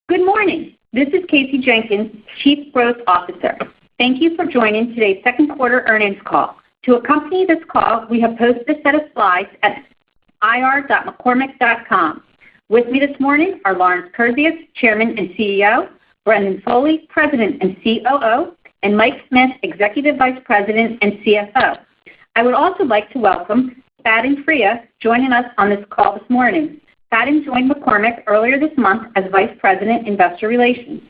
Good morning. This is Kasey Jenkins, Chief Growth Officer. Thank you for joining today's second quarter earnings call. To accompany this call, we have posted a set of slides at ir.mccormick.com. With me this morning are Lawrence Kurzius, Chairman and CEO, Brendan Foley, President and COO, and Mike Smith, Executive Vice President and CFO. I would also like to welcome Faten Freiha joining us on this call this morning. Faten joined McCormick earlier this month as Vice President, Investor Relations.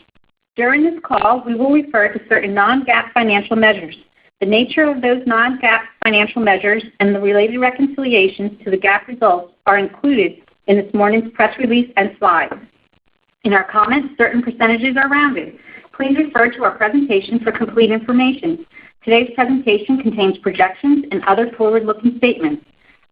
During this call, we will refer to certain non-GAAP financial measures. The nature of those non-GAAP financial measures and the related reconciliations to the GAAP results are included in this morning's press release and slides. In our comments, certain percentages are rounded. Please refer to our presentation for complete information. Today's presentation contains projections and other forward-looking statements.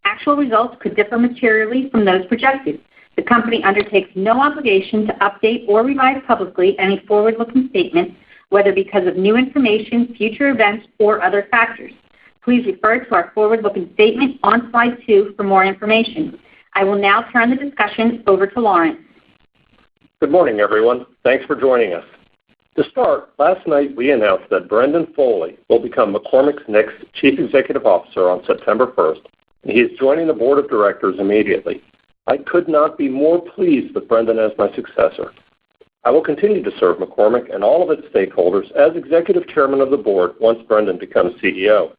Actual results could differ materially from those projected. The company undertakes no obligation to update or revise publicly any forward-looking statements, whether because of new information, future events, or other factors. Please refer to our forward-looking statement on slide 2 for more information. I will now turn the discussion over to Lawrence. Good morning, everyone. Thanks for joining us. To start, last night we announced that Brendan Foley will become McCormick's next Chief Executive Officer on September 1st, and he is joining the Board of Directors immediately. I could not be more pleased with Brendan as my successor. I will continue to serve McCormick and all of its stakeholders as Executive Chairman of the Board once Brendan becomes CEO.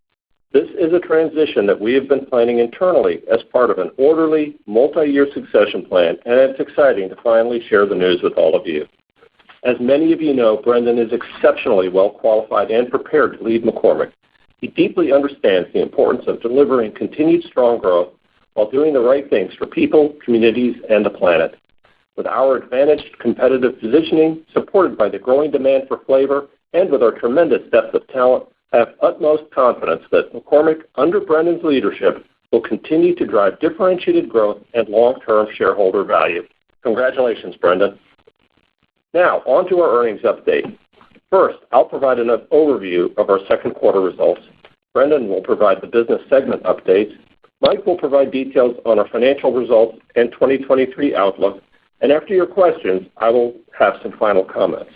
This is a transition that we have been planning internally as part of an orderly, multi-year succession plan, and it's exciting to finally share the news with all of you. As many of you know, Brendan is exceptionally well qualified and prepared to lead McCormick. He deeply understands the importance of delivering continued strong growth while doing the right things for people, communities, and the planet. With our advantaged competitive positioning, supported by the growing demand for flavor, and with our tremendous depth of talent, I have utmost confidence that McCormick, under Brendan's leadership, will continue to drive differentiated growth and long-term shareholder value. Congratulations, Brendan. Now, on to our earnings update. First, I'll provide an overview of our second quarter results. Brendan will provide the business segment updates. Mike will provide details on our financial results and 2023 outlook. And after your questions, I will have some final comments.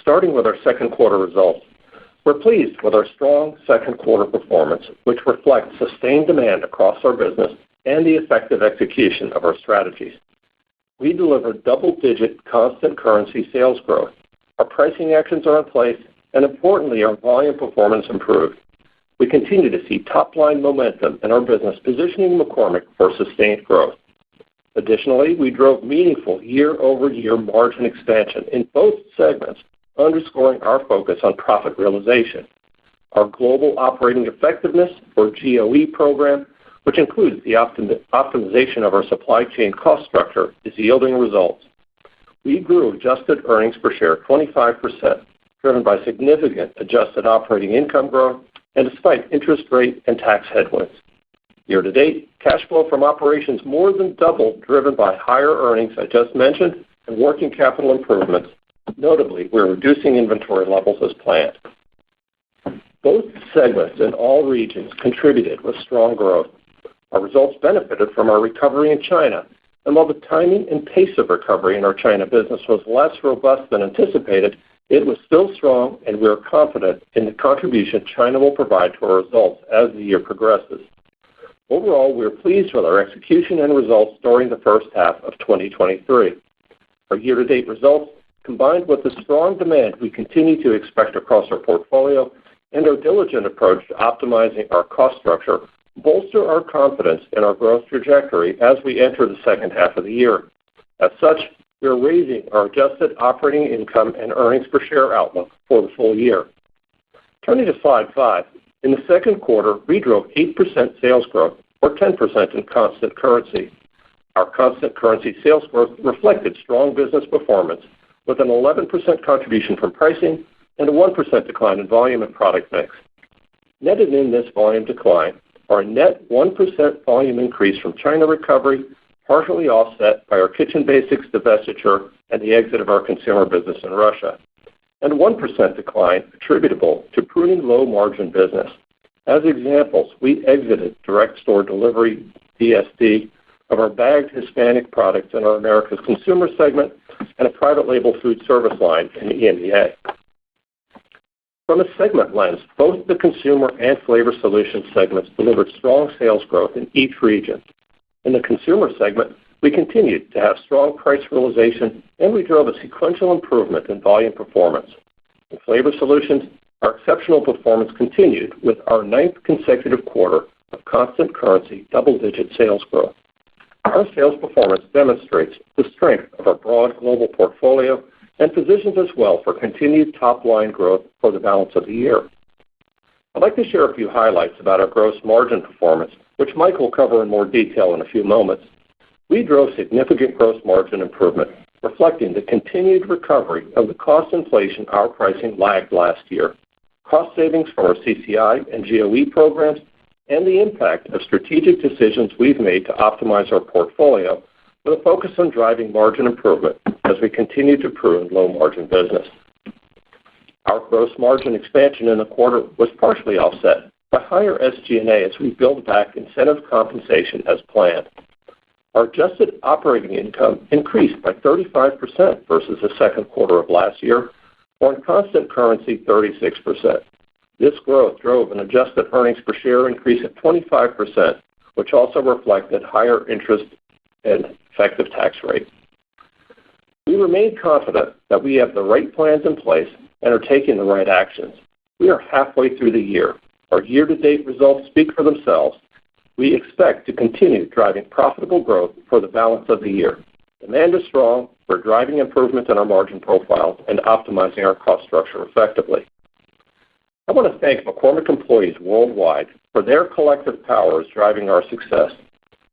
Starting with our second quarter results, we're pleased with our strong second quarter performance, which reflects sustained demand across our business and the effective execution of our strategies. We delivered double-digit constant currency sales growth. Our pricing actions are in place, and importantly, our volume performance improved. We continue to see top-line momentum in our business, positioning McCormick for sustained growth. Additionally, we drove meaningful year-over-year margin expansion in both segments, underscoring our focus on profit realization. Our Global Operating Effectiveness, or GOE program, which includes the optimization of our supply chain cost structure, is yielding results. We grew adjusted earnings per share 25%, driven by significant adjusted operating income growth and despite interest rate and tax headwinds. Year-to-date, cash flow from operations more than doubled, driven by higher earnings I just mentioned and working capital improvements. Notably, we're reducing inventory levels as planned. Both segments in all regions contributed with strong growth. Our results benefited from our recovery in China, and while the timing and pace of recovery in our China business was less robust than anticipated, it was still strong, and we are confident in the contribution China will provide to our results as the year progresses. Overall, we are pleased with our execution and results during the first half of 2023. Our year-to-date results, combined with the strong demand we continue to expect across our portfolio and our diligent approach to optimizing our cost structure, bolster our confidence in our growth trajectory as we enter the second half of the year. As such, we are raising our adjusted operating income and earnings per share outlook for the full year. Turning to slide 5, in the second quarter, we drove 8% sales growth, or 10% in constant currency. Our constant currency sales growth reflected strong business performance, with an 11% contribution from pricing and a 1% decline in volume and product mix. Netted in this volume decline are a net 1% volume increase from China recovery, partially offset by our Kitchen Basics divestiture and the exit of our consumer business in Russia, and 1% decline attributable to pruning low-margin business. As examples, we exited direct store delivery, DSD, of our bagged Hispanic products in our Americas Consumer segment and a private label food service line in EMEA. From a segment lens, both the Consumer and Flavor Solutions segments delivered strong sales growth in each region. In the Consumer segment, we continued to have strong price realization, and we drove a sequential improvement in volume performance. In Flavor Solutions, our exceptional performance continued with our 9th consecutive quarter of constant currency double-digit sales growth. Our sales performance demonstrates the strength of our broad global portfolio and positions us well for continued top-line growth for the balance of the year. I'd like to share a few highlights about our gross margin performance, which Mike will cover in more detail in a few moments. We drove significant gross margin improvement, reflecting the continued recovery of the cost inflation our pricing lagged last year, cost savings from our CCI and GOE programs, and the impact of strategic decisions we've made to optimize our portfolio with a focus on driving margin improvement as we continue to prune low-margin business. Our gross margin expansion in the quarter was partially offset by higher SG&A as we build back incentive compensation as planned. Our adjusted operating income increased by 35% versus the second quarter of last year, or in constant currency, 36%. This growth drove an adjusted earnings per share increase of 25%, which also reflected higher interest and effective tax rate. We remain confident that we have the right plans in place and are taking the right actions. We are halfway through the year. Our year-to-date results speak for themselves. We expect to continue driving profitable growth for the balance of the year. Demand is strong. We're driving improvement in our margin profile and optimizing our cost structure effectively. I want to thank McCormick employees worldwide for their collective powers driving our success.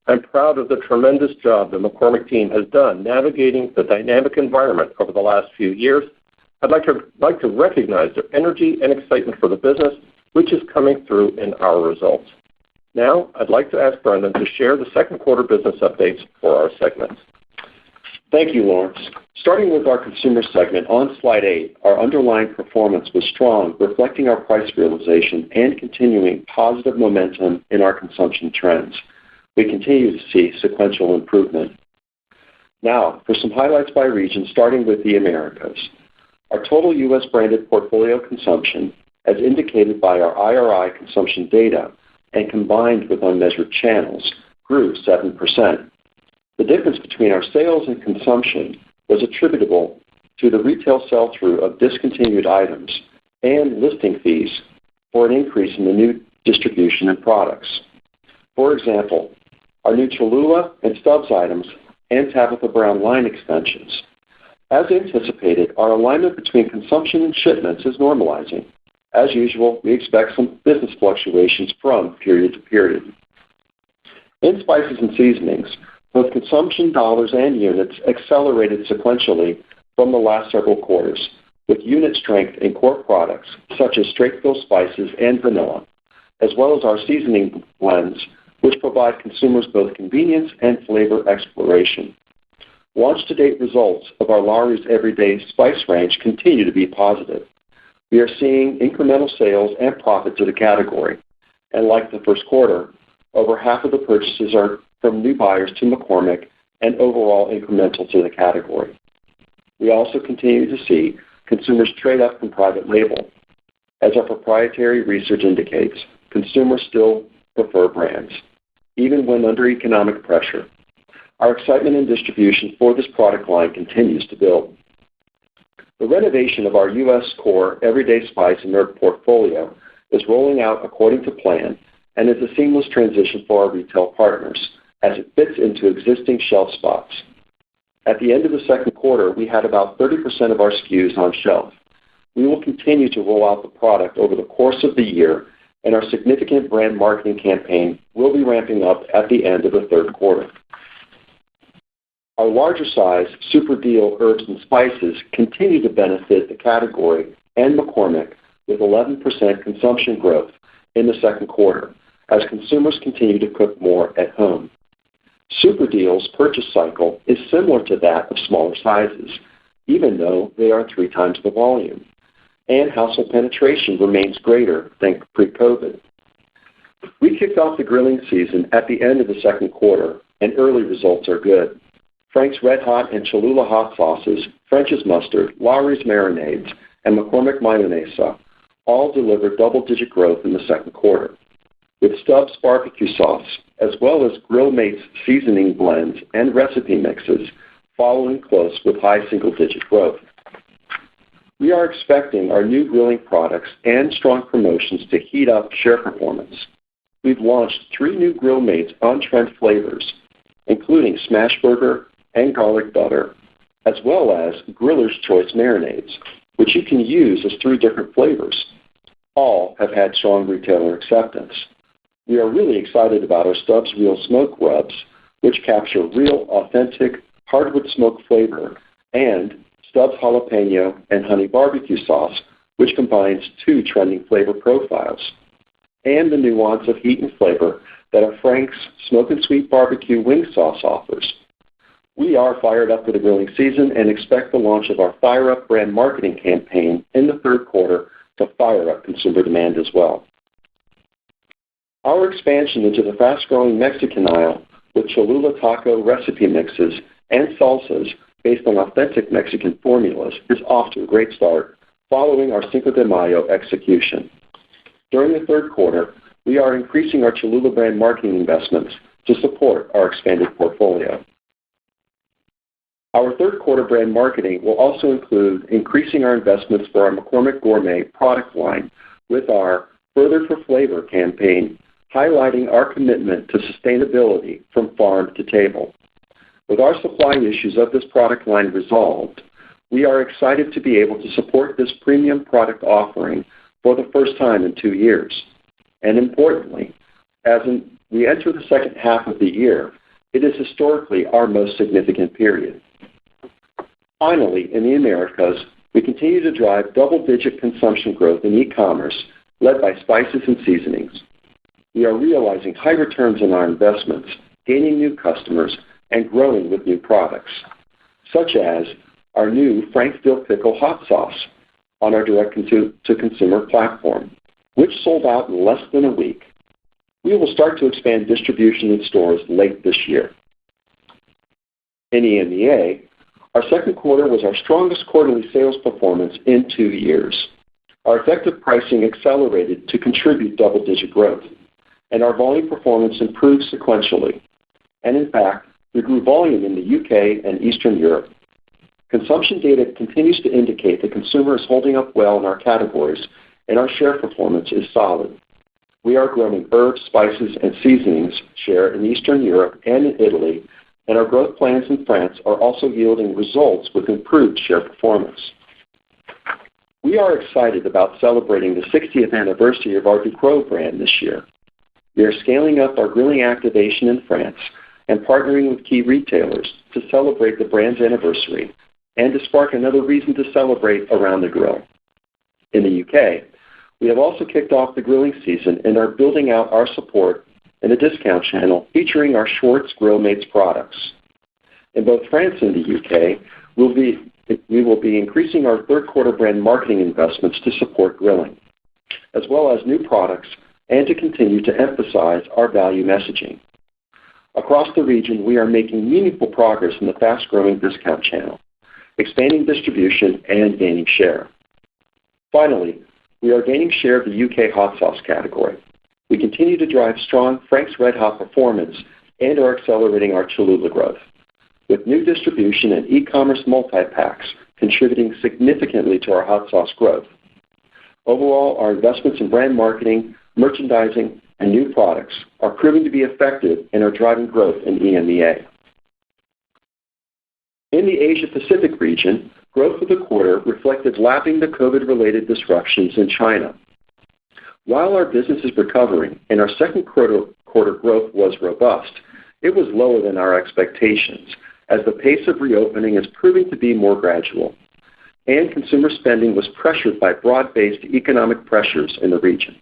I'm proud of the tremendous job the McCormick team has done navigating the dynamic environment over the last few years. I'd like to recognize their energy and excitement for the business, which is coming through in our results. Now, I'd like to ask Brendan to share the second quarter business updates for our segments. Thank you, Lawrence. Starting with our Consumer segment, on Slide 8, our underlying performance was strong, reflecting our price realization and continuing positive momentum in our consumption trends. We continue to see sequential improvement. Now, for some highlights by region, starting with the Americas. Our total U.S. branded portfolio consumption, as indicated by our IRI consumption data and combined with unmeasured channels, grew 7%. The difference between our sales and consumption was attributable to the retail sell-through of discontinued items and listing fees for an increase in the new distribution and products. For example, our new Cholula and Stubbs items and Tabitha Brown line extensions. As anticipated, our alignment between consumption and shipments is normalizing. As usual, we expect some business fluctuations from period to period. In spices and seasonings, both consumption dollars and units accelerated sequentially from the last several quarters, with unit strength in core products such as straight-fill spices and vanilla, as well as our seasoning blends, which provide consumers both convenience and flavor exploration. Launch-to-date results of our Lawry's Everyday Spice range continue to be positive. We are seeing incremental sales and profit to the category, and like the first quarter, over half of the purchases are from new buyers to McCormick and overall incremental to the category. We also continue to see consumers trade up from private label. As our proprietary research indicates, consumers still prefer brands, even when under economic pressure. Our excitement and distribution for this product line continues to build. The renovation of our U.S. core everyday spice and herb portfolio is rolling out according to plan and is a seamless transition for our retail partners as it fits into existing shelf spots. At the end of the second quarter, we had about 30% of our SKUs on shelf. We will continue to roll out the product over the course of the year, and our significant brand marketing campaign will be ramping up at the end of the third quarter. Our larger size Super Deal herbs and spices continue to benefit the category and McCormick with 11% consumption growth in the second quarter as consumers continue to cook more at home. Super Deal's purchase cycle is similar to that of smaller sizes, even though they are 3 times the volume, and household penetration remains greater than pre-COVID. We kicked off the grilling season at the end of the second quarter, and early results are good. Frank's Red Hot and Cholula hot sauces, French's mustard, Lawry's marinades, and McCormick mayonnaise all delivered double-digit growth in the second quarter, with Stubb's barbecue sauce, as well as Grill Mates seasoning blends and recipe mixes, following close with high single-digit growth. We are expecting our new grilling products and strong promotions to heat up share performance. We've launched 3 new Grill Mates on-trend flavors, including Smash Burger and Garlic Butter, as well as Griller's Choice marinades, which you can use as 3 different flavors. All have had strong retailer acceptance. We are really excited about our Stubb's Real Smoke Rubs, which capture real, authentic hardwood smoke flavor, and Stubb's Jalapeno and Honey Barbecue Sauce, which combines 2 trending flavor profiles, and the nuance of heat and flavor that a Frank's Smoke and Sweet Barbecue Wing Sauce offers. We are fired up for the grilling season and expect the launch of our Fire Up brand marketing campaign in the third quarter to fire up consumer demand as well. Our expansion into the fast-growing Mexican aisle with Cholula taco recipe mixes and salsas based on authentic Mexican formulas is off to a great start following our Cinco de Mayo execution. During the third quarter, we are increasing our Cholula brand marketing investments to support our expanded portfolio. Our third quarter brand marketing will also include increasing our investments for our McCormick Gourmet product line with our Further for Flavor campaign, highlighting our commitment to sustainability from farm to table. With our supply issues of this product line resolved, we are excited to be able to support this premium product offering for the first time in 2 years. And importantly, we enter the second half of the year, it is historically our most significant period. Finally, in the Americas, we continue to drive double-digit consumption growth in e-commerce, led by spices and seasonings. We are realizing high returns on our investments, gaining new customers, and growing with new products, such as our new Frank's Dill Pickle hot sauce on our direct-to-consumer platform, which sold out in less than a week. We will start to expand distribution in stores late this year. In EMEA, our second quarter was our strongest quarterly sales performance in 2 years. Our effective pricing accelerated to contribute double-digit growth, and our volume performance improved sequentially. And in fact, we grew volume in the UK and Eastern Europe. Consumption data continues to indicate the consumer is holding up well in our categories, and our share performance is solid. We are growing herbs, spices, and seasonings share in Eastern Europe and in Italy, and our growth plans in France are also yielding results with improved share performance. We are excited about celebrating the 60th anniversary of our Ducros brand this year. We are scaling up our grilling activation in France and partnering with key retailers to celebrate the brand's anniversary and to spark another reason to celebrate around the grill. In the UK, we have also kicked off the grilling season and are building out our support in the discount channel featuring our Schwartz Grill Mates products. In both France and the UK, we will be increasing our third quarter brand marketing investments to support grilling, as well as new products and to continue to emphasize our value messaging. Across the region, we are making meaningful progress in the fast-growing discount channel, expanding distribution and gaining share. Finally, we are gaining share of the UK hot sauce category. We continue to drive strong Frank's Red Hot performance and are accelerating our Cholula growth, with new distribution and e-commerce multi-packs contributing significantly to our hot sauce growth. Overall, our investments in brand marketing, merchandising, and new products are proving to be effective and are driving growth in EMEA. In the Asia-Pacific region, growth for the quarter reflected lapping the COVID-related disruptions in China. While our business is recovering and our second quarter growth was robust, it was lower than our expectations as the pace of reopening is proving to be more gradual, and consumer spending was pressured by broad-based economic pressures in the region.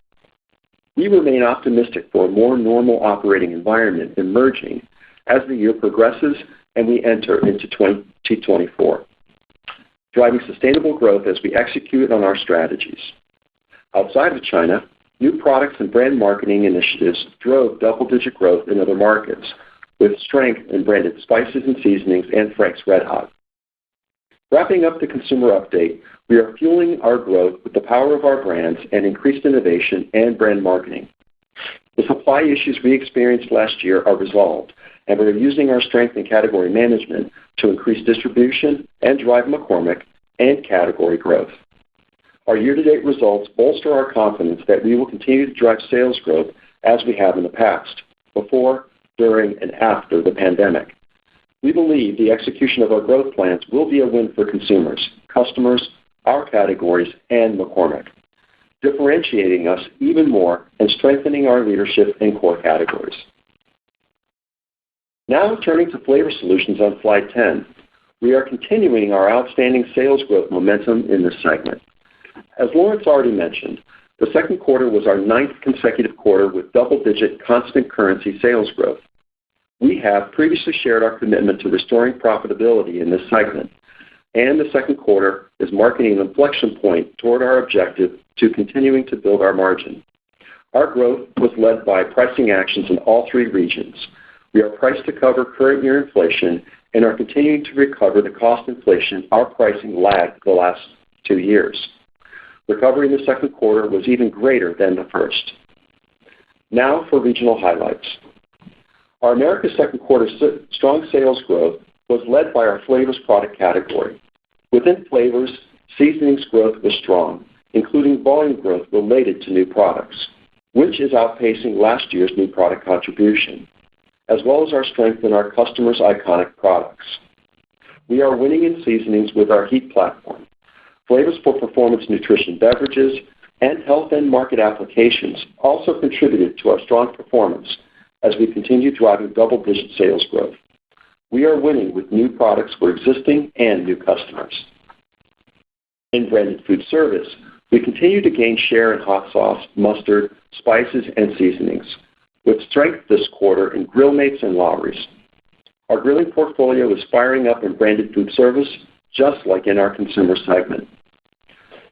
We remain optimistic for a more normal operating environment emerging as the year progresses and we enter into 2024, driving sustainable growth as we execute on our strategies. Outside of China, new products and brand marketing initiatives drove double-digit growth in other markets, with strength in branded spices and seasonings and Frank's RedHot. Wrapping up the consumer update, we are fueling our growth with the power of our brands and increased innovation and brand marketing. The supply issues we experienced last year are resolved, and we are using our strength in category management to increase distribution and drive McCormick and category growth. Our year-to-date results bolster our confidence that we will continue to drive sales growth as we have in the past, before, during, and after the pandemic. We believe the execution of our growth plans will be a win for consumers, customers, our categories, and McCormick, differentiating us even more and strengthening our leadership in core categories. Now turning to Flavor Solutions on slide 10, we are continuing our outstanding sales growth momentum in this segment. As Lawrence already mentioned, the second quarter was our 9th consecutive quarter with double-digit constant currency sales growth. We have previously shared our commitment to restoring profitability in this segment, and the second quarter is marking an inflection point toward our objective to continuing to build our margin. Our growth was led by pricing actions in all 3 regions. We are priced to cover current year inflation and are continuing to recover the cost inflation our pricing lagged the last 2 years. Recovery in the second quarter was even greater than the first. Now for regional highlights. Our Americas second quarter strong sales growth was led by our flavors product category. Within flavors, seasonings growth was strong, including volume growth related to new products, which is outpacing last year's new product contribution, as well as our strength in our customers' iconic products. We are winning in seasonings with our heat platform. Flavors for performance nutrition beverages and health end market applications also contributed to our strong performance as we continue driving double-digit sales growth. We are winning with new products for existing and new customers. In branded food service, we continue to gain share in hot sauce, mustard, spices, and seasonings, with strength this quarter in Grill Mates and Lawry's. Our grilling portfolio is firing up in branded food service, just like in our consumer segment.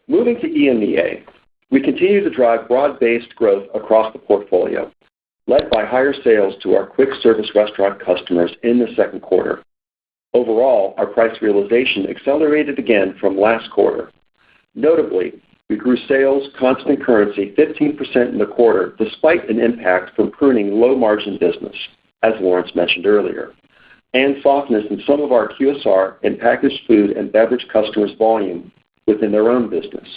Moving to EMEA, we continue to drive broad-based growth across the portfolio, led by higher sales to our quick service restaurant customers in the second quarter. Overall, our price realization accelerated again from last quarter. Notably, we grew sales constant currency 15% in the quarter despite an impact from pruning low-margin business, as Lawrence mentioned earlier, and softness in some of our QSR and packaged food and beverage customers' volume within their own business.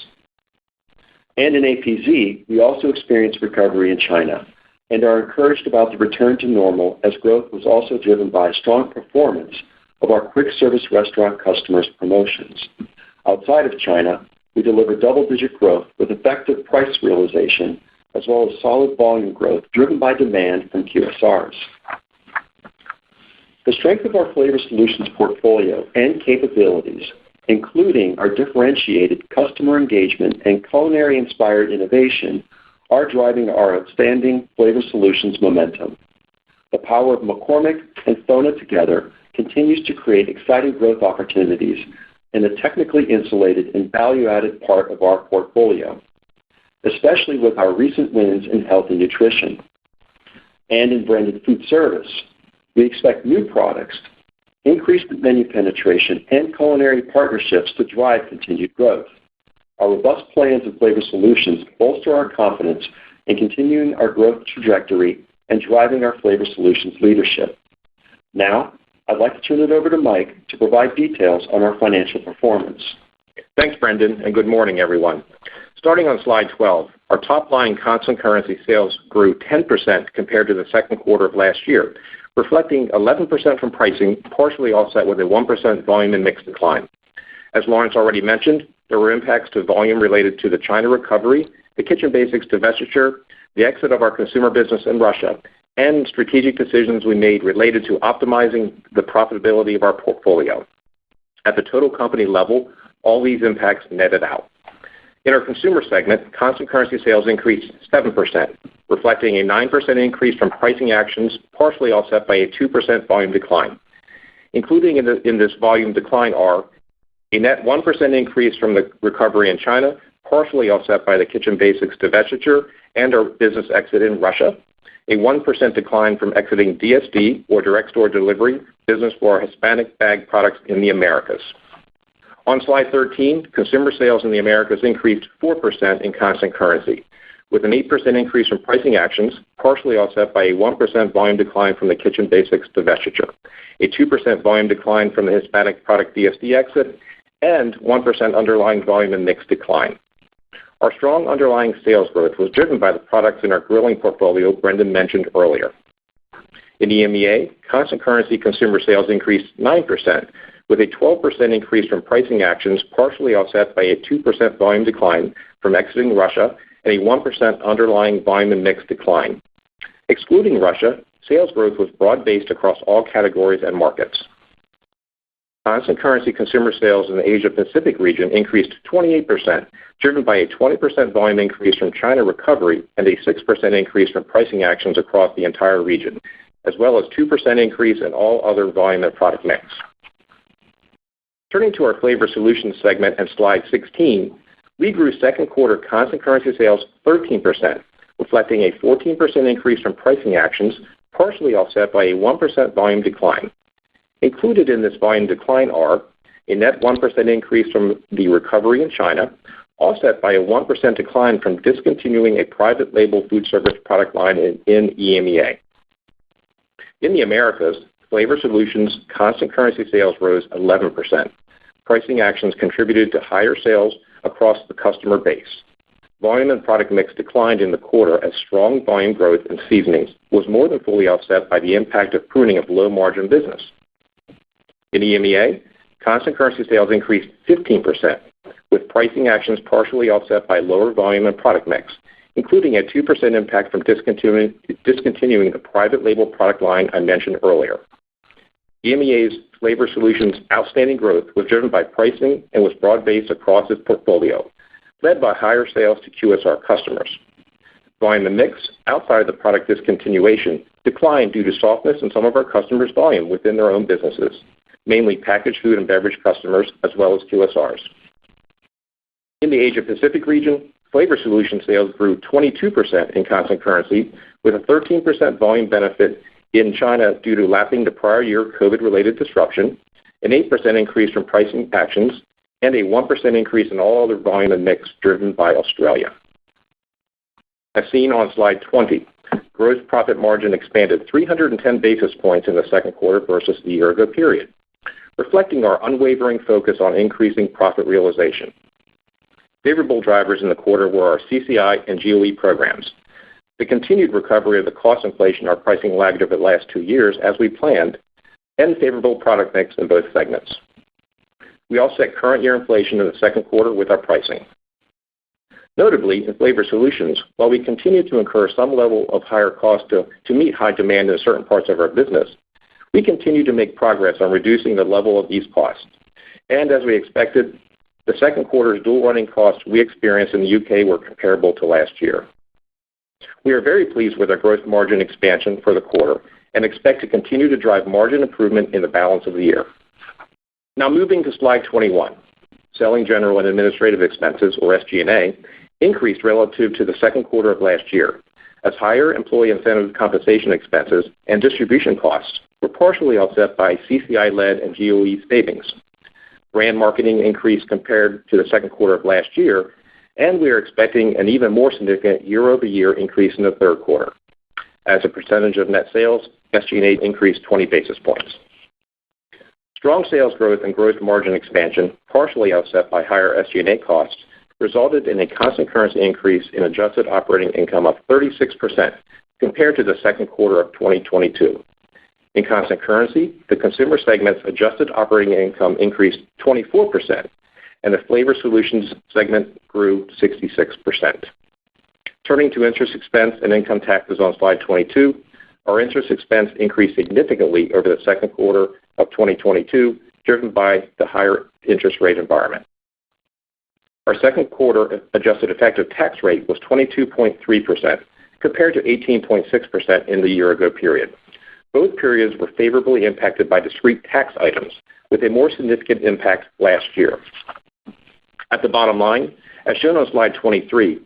And in APZ, we also experienced recovery in China and are encouraged about the return to normal as growth was also driven by strong performance of our quick service restaurant customers' promotions. Outside of China, we delivered double-digit growth with effective price realization as well as solid volume growth driven by demand from QSRs. The strength of our Flavor Solutions portfolio and capabilities, including our differentiated customer engagement and culinary-inspired innovation, are driving our outstanding Flavor Solutions momentum. The power of McCormick and FONA together continues to create exciting growth opportunities in the technically insulated and value-added part of our portfolio, especially with our recent wins in health and nutrition. And in branded food service, we expect new products, increased menu penetration, and culinary partnerships to drive continued growth. Our robust plans and Flavor Solutions bolster our confidence in continuing our growth trajectory and driving our Flavor Solutions leadership. Now, I'd like to turn it over to Mike to provide details on our financial performance. Thanks, Brendan, and good morning, everyone. Starting on slide 12, our top-line constant currency sales grew 10% compared to the second quarter of last year, reflecting 11% from pricing, partially offset with a 1% volume and mix decline. As Lawrence already mentioned, there were impacts to volume related to the China recovery, the Kitchen Basics divestiture, the exit of our consumer business in Russia, and strategic decisions we made related to optimizing the profitability of our portfolio. At the total company level, all these impacts netted out. In our consumer segment, constant currency sales increased 7%, reflecting a 9% increase from pricing actions, partially offset by a 2% volume decline. Including in this volume decline are a net 1% increase from the recovery in China, partially offset by the Kitchen Basics divestiture and our business exit in Russia, a 1% decline from exiting DSD, or direct store delivery, business for our Hispanic bag products in the Americas. On slide 13, consumer sales in the Americas increased 4% in constant currency, with an 8% increase from pricing actions, partially offset by a 1% volume decline from the Kitchen Basics divestiture, a 2% volume decline from the Hispanic product DSD exit, and 1% underlying volume and mix decline. Our strong underlying sales growth was driven by the products in our grilling portfolio Brendan mentioned earlier. In EMEA, constant currency consumer sales increased 9%, with a 12% increase from pricing actions, partially offset by a 2% volume decline from exiting Russia and a 1% underlying volume and mix decline. Excluding Russia, sales growth was broad-based across all categories and markets. Constant currency consumer sales in the Asia-Pacific region increased 28%, driven by a 20% volume increase from China recovery and a 6% increase from pricing actions across the entire region, as well as 2% increase in all other volume and product mix. Turning to our Flavor Solutions segment and slide 16, we grew second quarter constant currency sales 13%, reflecting a 14% increase from pricing actions, partially offset by a 1% volume decline. Included in this volume decline are a net 1% increase from the recovery in China, offset by a 1% decline from discontinuing a private label food service product line in EMEA. In the Americas, Flavor Solutions constant currency sales rose 11%. Pricing actions contributed to higher sales across the customer base. Volume and product mix declined in the quarter as strong volume growth in seasonings was more than fully offset by the impact of pruning of low-margin business. In EMEA, constant currency sales increased 15%, with pricing actions partially offset by lower volume and product mix, including a 2% impact from discontinuing the private label product line I mentioned earlier. EMEA's Flavor Solutions' outstanding growth was driven by pricing and was broad-based across its portfolio, led by higher sales to QSR customers. Volume and mix, outside of the product discontinuation, declined due to softness in some of our customers' volume within their own businesses, mainly packaged food and beverage customers, as well as QSRs. In the Asia-Pacific region, Flavor Solutions sales grew 22% in constant currency, with a 13% volume benefit in China due to lapping the prior year COVID-related disruption, an 8% increase from pricing actions, and a 1% increase in all other volume and mix driven by Australia. As seen on slide 20, gross profit margin expanded 310 basis points in the second quarter versus the year-ago period, reflecting our unwavering focus on increasing profit realization. Favorable drivers in the quarter were our CCI and GOE programs, the continued recovery of the cost inflation our pricing lagged over the last 2 years as we planned, and favorable product mix in both segments. We offset current year inflation in the second quarter with our pricing. Notably, in Flavor Solutions, while we continue to incur some level of higher cost to meet high demand in certain parts of our business, we continue to make progress on reducing the level of these costs. And as we expected, the second quarter's dual running costs we experienced in the UK were comparable to last year. We are very pleased with our gross margin expansion for the quarter and expect to continue to drive margin improvement in the balance of the year. Now moving to slide 21. Selling, general, and administrative expenses, or SG&A, increased relative to the second quarter of last year, as higher employee incentive compensation expenses and distribution costs were partially offset by CCI-led and GOE savings. Brand marketing increased compared to the second quarter of last year, and we are expecting an even more significant year-over-year increase in the third quarter. As a percentage of net sales, SG&A increased 20 basis points. Strong sales growth and gross margin expansion, partially offset by higher SG&A costs, resulted in a constant currency increase in adjusted operating income of 36% compared to the second quarter of 2022. In constant currency, the consumer segment's adjusted operating income increased 24%, and the Flavor Solutions segment grew 66%. Turning to interest expense and income taxes on slide 22, our interest expense increased significantly over the second quarter of 2022, driven by the higher interest rate environment. Our second quarter adjusted effective tax rate was 22.3%, compared to 18.6% in the year-ago period. Both periods were favorably impacted by discrete tax items, with a more significant impact last year. At the bottom line, as shown on slide 23,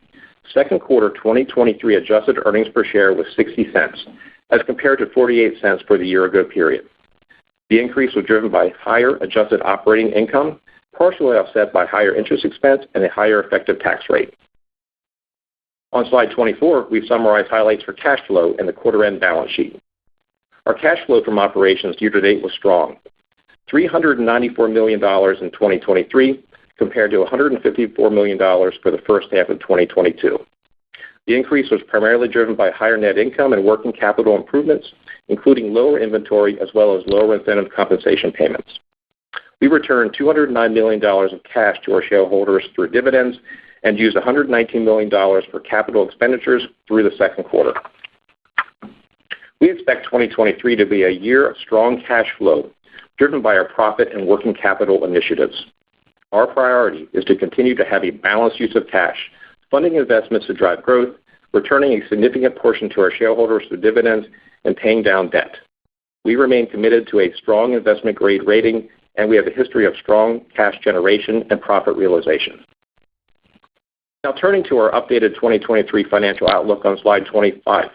second quarter 2023 adjusted earnings per share was 60 cents, as compared to 48 cents for the year-ago period. The increase was driven by higher adjusted operating income, partially offset by higher interest expense and a higher effective tax rate. On slide 24, we've summarized highlights for cash flow and the quarter-end balance sheet. Our cash flow from operations year-to-date was strong, $394 million in 2023 compared to $154 million for the first half of 2022. The increase was primarily driven by higher net income and working capital improvements, including lower inventory as well as lower incentive compensation payments. We returned $209 million of cash to our shareholders through dividends and used $119 million for capital expenditures through the second quarter. We expect 2023 to be a year of strong cash flow, driven by our profit and working capital initiatives. Our priority is to continue to have a balanced use of cash, funding investments to drive growth, returning a significant portion to our shareholders through dividends, and paying down debt. We remain committed to a strong investment-grade rating, and we have a history of strong cash generation and profit realization. Now turning to our updated 2023 financial outlook on slide 25.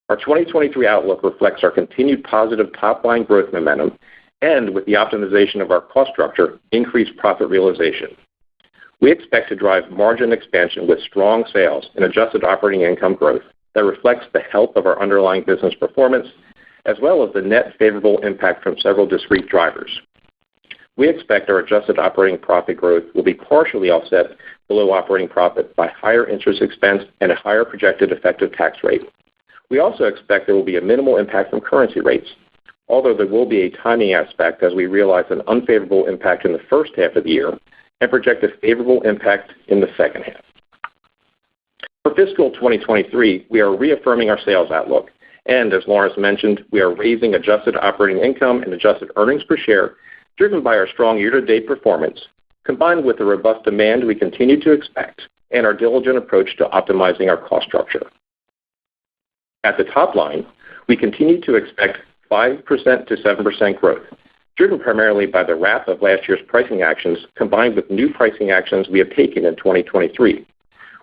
Our 2023 outlook reflects our continued positive top-line growth momentum and, with the optimization of our cost structure, increased profit realization. We expect to drive margin expansion with strong sales and adjusted operating income growth that reflects the health of our underlying business performance, as well as the net favorable impact from several discrete drivers. We expect our adjusted operating profit growth will be partially offset below operating profit by higher interest expense and a higher projected effective tax rate. We also expect there will be a minimal impact from currency rates, although there will be a timing aspect as we realize an unfavorable impact in the first half of the year and project a favorable impact in the second half. For fiscal 2023, we are reaffirming our sales outlook, and as Lawrence mentioned, we are raising adjusted operating income and adjusted earnings per share, driven by our strong year-to-date performance, combined with the robust demand we continue to expect and our diligent approach to optimizing our cost structure. At the top line, we continue to expect 5% to 7% growth, driven primarily by the wrap of last year's pricing actions combined with new pricing actions we have taken in 2023.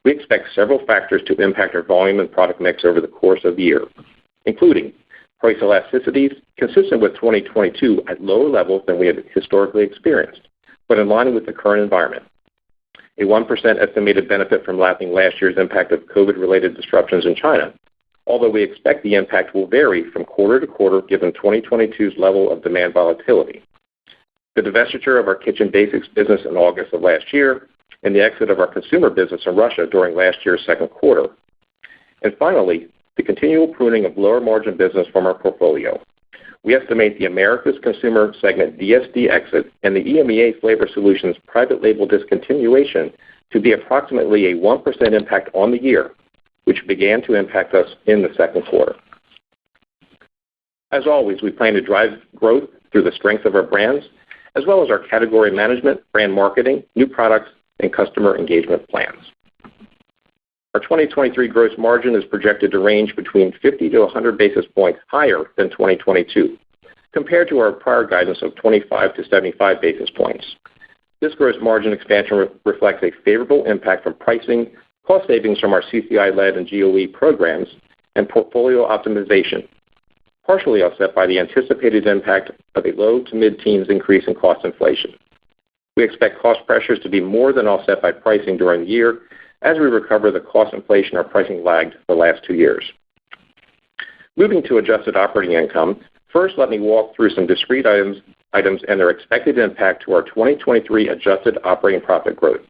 We expect several factors to impact our volume and product mix over the course of the year, including price elasticities consistent with 2022 at lower levels than we have historically experienced, but in line with the current environment. A 1% estimated benefit from lapping last year's impact of COVID-related disruptions in China, although we expect the impact will vary from quarter to quarter given 2022's level of demand volatility. The divestiture of our Kitchen Basics business in August of last year, and the exit of our consumer business in Russia during last year's second quarter. And finally, the continual pruning of lower margin business from our portfolio. We estimate the Americas Consumer segment DSD exit and the EMEA Flavor Solutions private label discontinuation to be approximately a 1% impact on the year, which began to impact us in the second quarter. As always, we plan to drive growth through the strength of our brands, as well as our category management, brand marketing, new products, and customer engagement plans. Our 2023 gross margin is projected to range between 50 to 100 basis points higher than 2022, compared to our prior guidance of 25 to 75 basis points. This gross margin expansion reflects a favorable impact from pricing, cost savings from our CCI-led and GOE programs, and portfolio optimization, partially offset by the anticipated impact of a low to mid-teens increase in cost inflation. We expect cost pressures to be more than offset by pricing during the year as we recover the cost inflation our pricing lagged the last 2 years. Moving to adjusted operating income, first let me walk through some discrete items and their expected impact to our 2023 adjusted operating profit growth.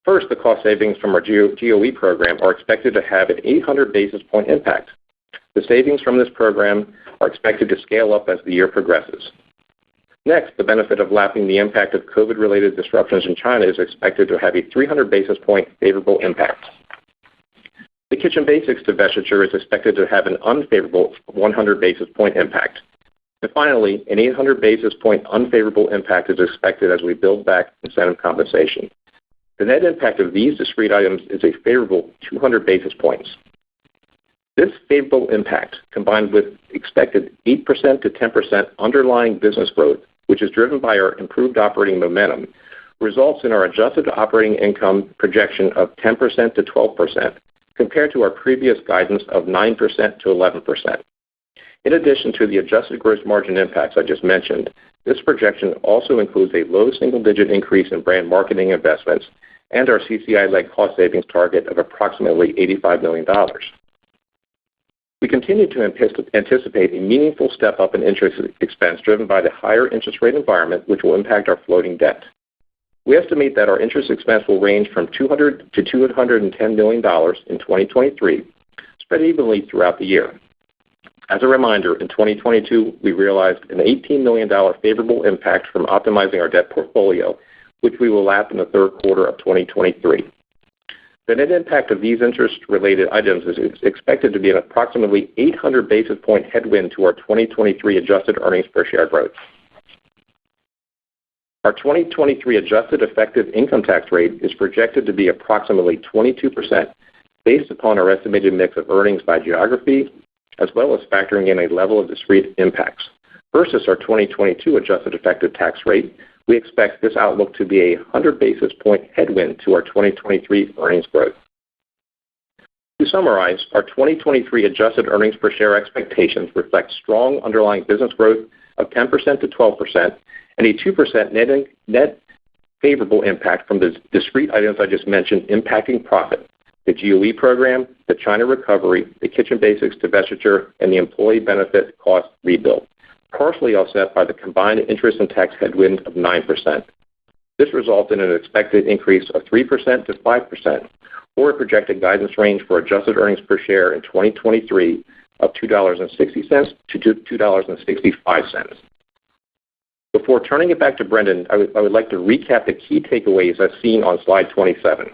First, the cost savings from our GOE program are expected to have an 800 basis point impact. The savings from this program are expected to scale up as the year progresses. Next, the benefit of lapping the impact of COVID-related disruptions in China is expected to have a 300 basis point favorable impact. The Kitchen Basics divestiture is expected to have an unfavorable 100 basis point impact. And finally, an 800 basis point unfavorable impact is expected as we build back incentive compensation. The net impact of these discrete items is a favorable 200 basis points. This favorable impact, combined with expected 8% to 10% underlying business growth, which is driven by our improved operating momentum, results in our adjusted operating income projection of 10% to 12%, compared to our previous guidance of 9% to 11%. In addition to the adjusted gross margin impacts I just mentioned, this projection also includes a low single-digit increase in brand marketing investments and our CCI-led cost savings target of approximately $85 million. We continue to anticipate a meaningful step-up in interest expense driven by the higher interest rate environment, which will impact our floating debt. We estimate that our interest expense will range from $200 to $210 million in 2023, spread evenly throughout the year. As a reminder, in 2022, we realized an $18 million favorable impact from optimizing our debt portfolio, which we will lap in the third quarter of 2023. The net impact of these interest-related items is expected to be an approximately 800 basis point headwind to our 2023 adjusted earnings per share growth. Our 2023 adjusted effective income tax rate is projected to be approximately 22%, based upon our estimated mix of earnings by geography, as well as factoring in a level of discrete impacts. Versus our 2022 adjusted effective tax rate, we expect this outlook to be a 100 basis point headwind to our 2023 earnings growth. To summarize, our 2023 adjusted earnings per share expectations reflect strong underlying business growth of 10% to 12% and a 2% net favorable impact from the discrete items I just mentioned impacting profit: the GOE program, the China recovery, the Kitchen Basics divestiture, and the employee benefit cost rebuild, partially offset by the combined interest and tax headwind of 9%. This results in an expected increase of 3% to 5%, or a projected guidance range for adjusted earnings per share in 2023 of $2.60 to $2.65. Before turning it back to Brendan, I would like to recap the key takeaways as seen on slide 27.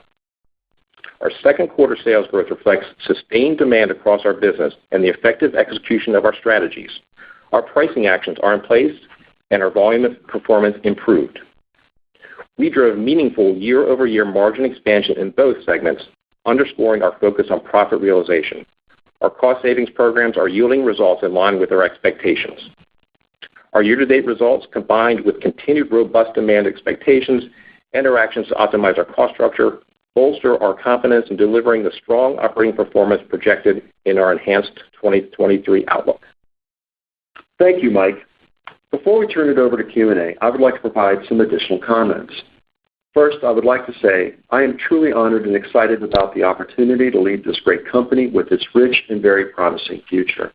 Our second quarter sales growth reflects sustained demand across our business and the effective execution of our strategies. Our pricing actions are in place, and our volume performance improved. We drove meaningful year-over-year margin expansion in both segments, underscoring our focus on profit realization. Our cost savings programs are yielding results in line with our expectations. Our year-to-date results, combined with continued robust demand expectations and our actions to optimize our cost structure, bolster our confidence in delivering the strong operating performance projected in our enhanced 2023 outlook. Thank you, Mike. Before we turn it over to Q&A, I would like to provide some additional comments. First, I would like to say I am truly honored and excited about the opportunity to lead this great company with its rich and very promising future.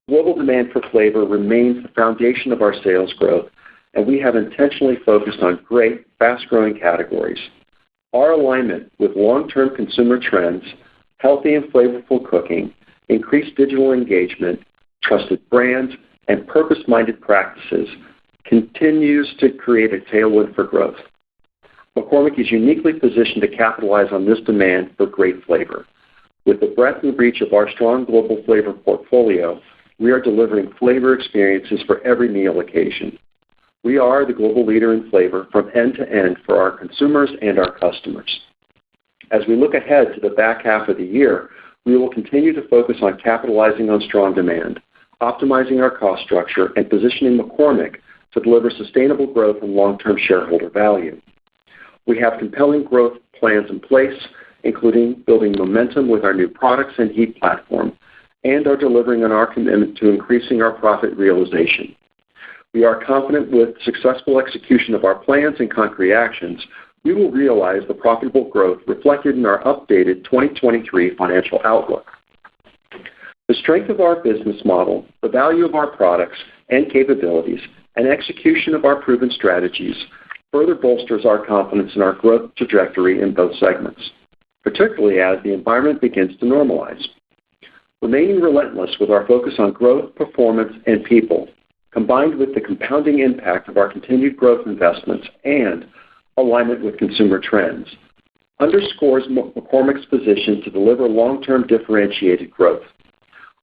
Global demand for flavor remains the foundation of our sales growth, and we have intentionally focused on great, fast-growing categories. Our alignment with long-term consumer trends, healthy and flavorful cooking, increased digital engagement, trusted brands, and purpose-minded practices continues to create a tailwind for growth. McCormick is uniquely positioned to capitalize on this demand for great flavor. With the breadth and reach of our strong global flavor portfolio, we are delivering flavor experiences for every meal occasion. We are the global leader in flavor from end to end for our consumers and our customers. As we look ahead to the back half of the year, we will continue to focus on capitalizing on strong demand, optimizing our cost structure, and positioning McCormick to deliver sustainable growth and long-term shareholder value. We have compelling growth plans in place, including building momentum with our new products and heat platform, and are delivering on our commitment to increasing our profit realization. We are confident with successful execution of our plans and concrete actions, we will realize the profitable growth reflected in our updated 2023 financial outlook. The strength of our business model, the value of our products and capabilities, and execution of our proven strategies further bolsters our confidence in our growth trajectory in both segments, particularly as the environment begins to normalize. Remaining relentless with our focus on growth, performance, and people, combined with the compounding impact of our continued growth investments and alignment with consumer trends, underscores McCormick's position to deliver long-term differentiated growth.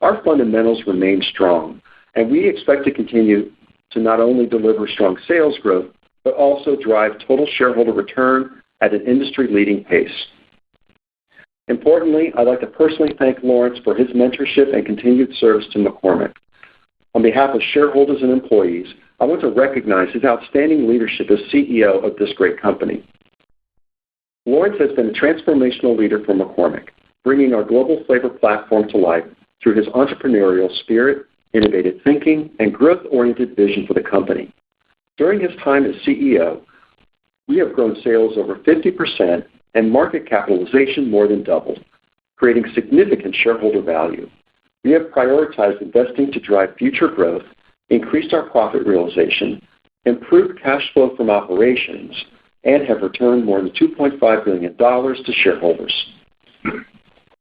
Our fundamentals remain strong, and we expect to continue to not only deliver strong sales growth, but also drive total shareholder return at an industry-leading pace. Importantly, I'd like to personally thank Lawrence for his mentorship and continued service to McCormick. On behalf of shareholders and employees, I want to recognize his outstanding leadership as CEO of this great company. Lawrence has been a transformational leader for McCormick, bringing our global flavor platform to life through his entrepreneurial spirit, innovative thinking, and growth-oriented vision for the company. During his time as CEO, we have grown sales over 50% and market capitalization more than doubled, creating significant shareholder value. We have prioritized investing to drive future growth, increased our profit realization, improved cash flow from operations, and have returned more than $2.5 billion to shareholders.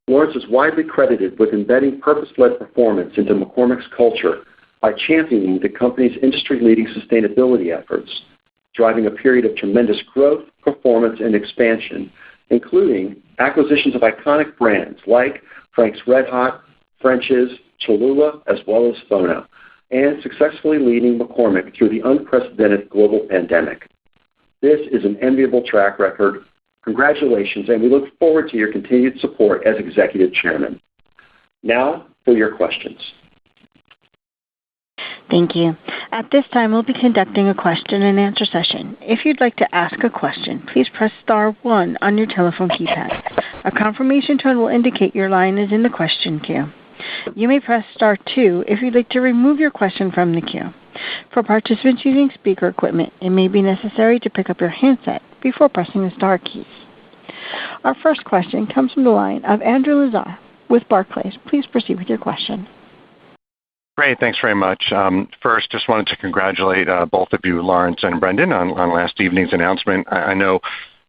Lawrence is widely credited with embedding purpose-led performance into McCormick's culture by championing the company's industry-leading sustainability efforts, driving a period of tremendous growth, performance, and expansion, including acquisitions of iconic brands like Frank's RedHot, French's, Cholula, as well as FONA, and successfully leading McCormick through the unprecedented global pandemic. This is an enviable track record. Congratulations, and we look forward to your continued support as Executive Chairman. Now for your questions. Thank you. At this time, we'll be conducting a question-and-answer session. If you'd like to ask a question, please press star 1 on your telephone keypad. A confirmation tone will indicate your line is in the question queue. You may press star 2 if you'd like to remove your question from the queue. For participants using speaker equipment, it may be necessary to pick up your handset before pressing the star keys. Our first question comes from the line of Andrew Lazar with Barclays. Please proceed with your question. Great. Thanks very much. First, just wanted to congratulate both of you, Lawrence and Brendan, on last evening's announcement. I know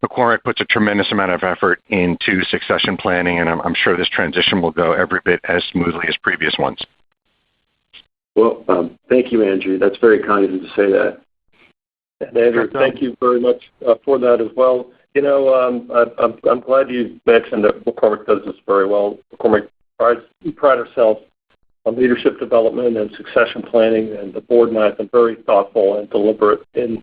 McCormick puts a tremendous amount of effort into succession planning, and I'm sure this transition will go every bit as smoothly as previous ones. Well, thank you, Andrew. That's very kind of you to say that. And Andrew, thank you very much for that as well. You know, I'm glad you mentioned that McCormick does this very well. McCormick pride ourselves on leadership development and succession planning, and the board and I have been very thoughtful and deliberate in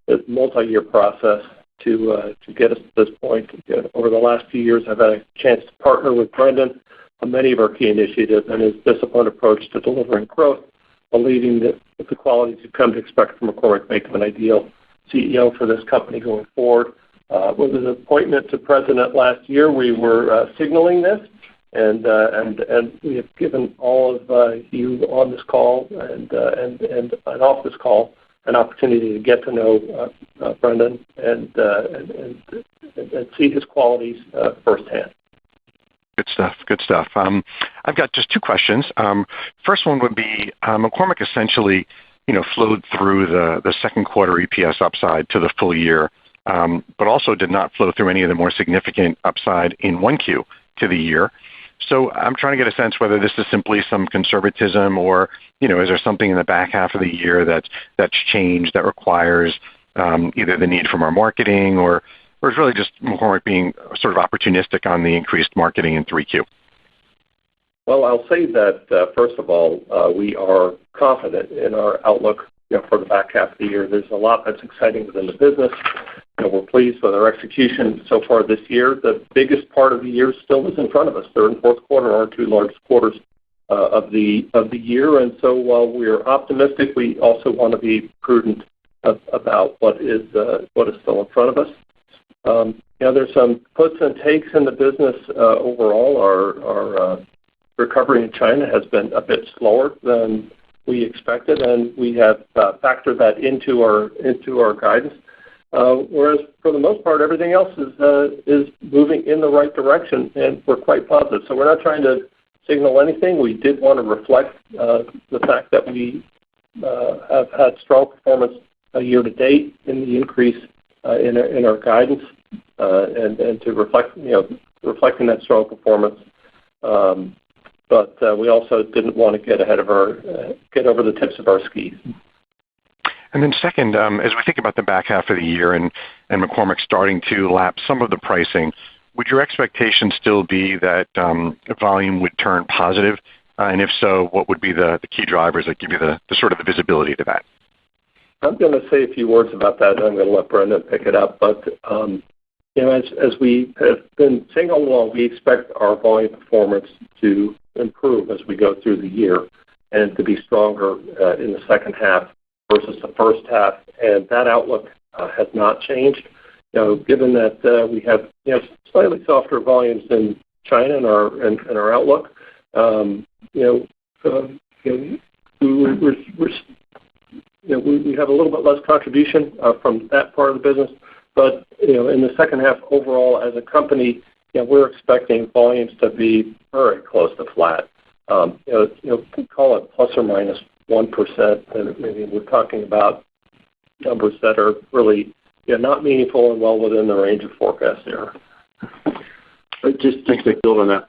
the multi-year process to get us to this point. Over the last few years, I've had a chance to partner with Brendan on many of our key initiatives, and his disciplined approach to delivering growth, believing that with the qualities you've come to expect from McCormick make him an ideal CEO for this company going forward. With his appointment to president last year, we were signaling this, and we have given all of you on this call and off this call an opportunity to get to know Brendan and see his qualities firsthand. Good stuff. I've got just two questions. First one would be McCormick essentially, flowed through the second quarter EPS upside to the full year, but also did not flow through any of the more significant upside in 1Q to the year. So I'm trying to get a sense whether this is simply some conservatism or, is there something in the back half of the year that's changed that requires either the need for more marketing or it's really just McCormick being sort of opportunistic on the increased marketing in 3Q? Well, I'll say that, first of all, we are confident in our outlook for the back half of the year. There's a lot that's exciting within the business. We're pleased with our execution so far this year. The biggest part of the year still is in front of us. Third and fourth quarter are our two largest quarters of the year. And so while we're optimistic, we also want to be prudent about what is still in front of us. There's some puts and takes in the business overall. Our recovery in China has been a bit slower than we expected, and we have factored that into our guidance. Whereas for the most part, everything else is moving in the right direction, and we're quite positive. So we're not trying to signal anything. We did want to reflect the fact that we have had strong performance year to date in the increase in our guidance, and to reflecting that strong performance. But we also didn't want to get over the tips of our skis. And then second, as we think about the back half of the year and McCormick starting to lap some of the pricing, would your expectation still be that volume would turn positive? And if so, what would be the key drivers that give you the sort of the visibility to that? I'm going to say a few words about that, and I'm going to let Brendan pick it up. But as we have been saying all along, we expect our volume performance to improve as we go through the year and to be stronger in the second half versus the first half, and that outlook has not changed. Given that we have slightly softer volumes in China in our outlook, we have a little bit less contribution from that part of the business, but in the second half overall as a company, we're expecting volumes to be very close to flat. Call it plus or minus 1%, and maybe we're talking about numbers that are really not meaningful and well within the range of forecast there. Just to build on that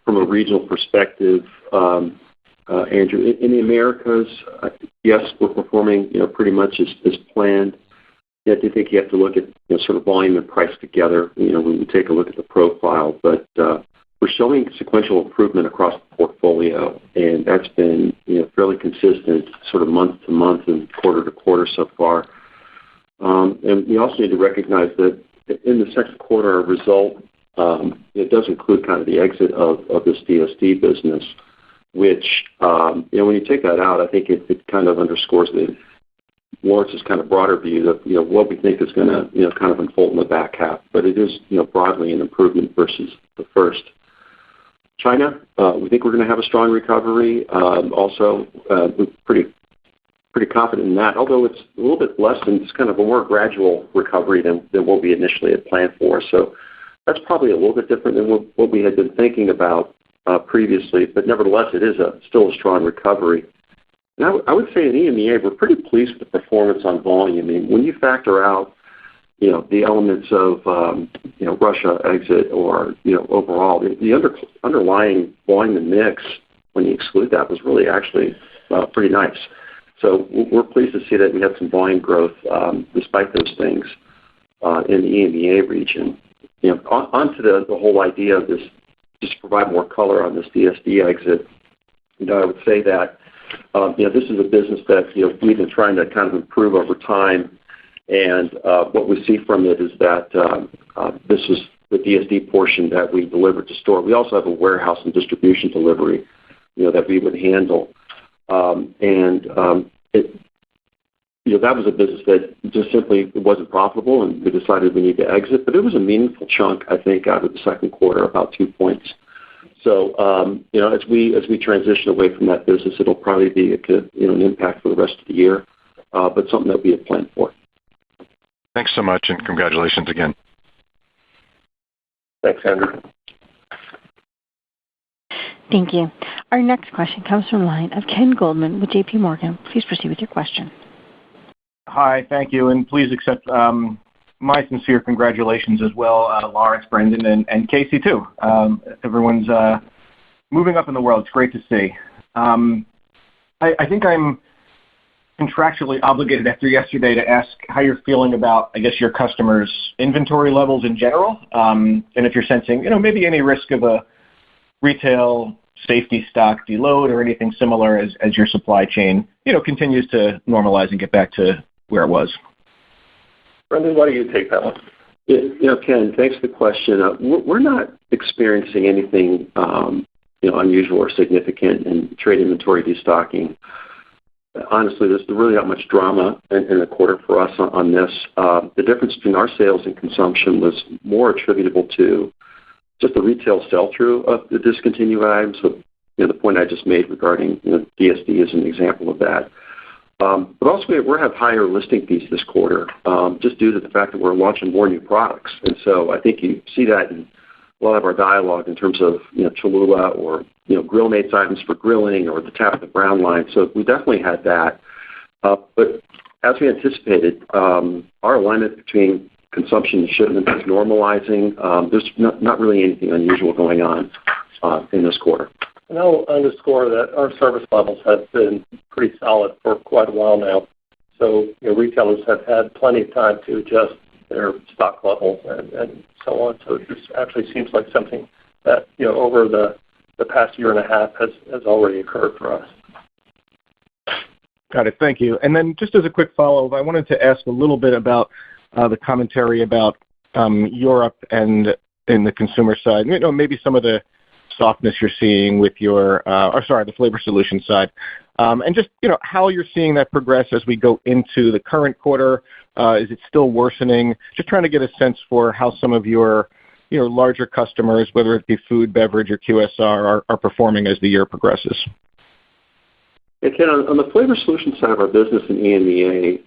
from a regional perspective, Andrew, in the Americas, yes, we're performing pretty much as planned. I do think you have to look at sort of volume and price together when we take a look at the profile, but we're showing sequential improvement across the portfolio, and that's been fairly consistent sort of month to month and quarter to quarter so far. And we also need to recognize that in the second quarter, our result it does include kind of the exit of this DSD business, which when you take that out, I think it kind of underscores Lawrence's kind of broader view of what we think is going to kind of unfold in the back half. But it is broadly an improvement versus the first. China, we think we're going to have a strong recovery. Also, we're pretty confident in that, although it's a little bit less than it's kind of a more gradual recovery than what we initially had planned for. So that's probably a little bit different than what we had been thinking about previously, but nevertheless, it is still a strong recovery. And I would say in EMEA, we're pretty pleased with the performance on volume. I mean, when you factor out the elements of Russia exit or overall, the underlying volume and mix, when you exclude that, was really actually pretty nice. So we're pleased to see that we have some volume growth despite those things in the EMEA region. On to the whole idea of this, just to provide more color on this DSD exit, I would say that this is a business that we've been trying to kind of improve over time, and what we see from it is that this is the DSD portion that we deliver to store. We also have a warehouse and distribution delivery that we would handle, that was a business that just simply wasn't profitable, and we decided we need to exit. But it was a meaningful chunk, I think, out of the second quarter, about 2 points. So, as we transition away from that business, it'll probably be an impact for the rest of the year, but something that we have planned for. Thanks so much, and congratulations again. Thanks, Andrew. Thank you. Our next question comes from the line of Ken Goldman with J.P. Morgan. Please proceed with your question. Hi, thank you, and please accept my sincere congratulations as well, Lawrence, Brendan, and Casey too. Everyone's moving up in the world. It's great to see. I think I'm contractually obligated after yesterday to ask how you're feeling about, I guess, your customers' inventory levels in general, and if you're sensing, maybe any risk of a retail safety stock deload or anything similar as your supply chain, continues to normalize and get back to where it was. Brendan, why don't you take that one? Ken, thanks for the question. We're not experiencing anything unusual or significant in trade inventory destocking. Honestly, there's really not much drama in the quarter for us on this. The difference between our sales and consumption was more attributable to just the retail sell-through of the discontinued items. So, the point I just made regarding DSD is an example of that. But also, we have higher listing fees this quarter, just due to the fact that we're launching more new products. And so I think you see that in a lot of our dialogue in terms of Cholula or Grill Mates items for grilling or the Tabitha Brown line. So we definitely had that. But as we anticipated, our alignment between consumption and shipment is normalizing. There's not really anything unusual going on in this quarter. And I'll underscore that our service levels have been pretty solid for quite a while now. So retailers have had plenty of time to adjust their stock levels and so on. So this actually seems like something that over the past year and a half has already occurred for us. Got it. Thank you. And then just as a quick follow-up, I wanted to ask a little bit about the commentary about Europe and in the consumer side. Maybe some of the softness you're seeing with the Flavor Solutions side. And just, how you're seeing that progress as we go into the current quarter. Is it still worsening? Just trying to get a sense for how some of your, larger customers, whether it be food, beverage, or QSR, are performing as the year progresses. Yeah, Ken, on the Flavor Solutions side of our business in EMEA,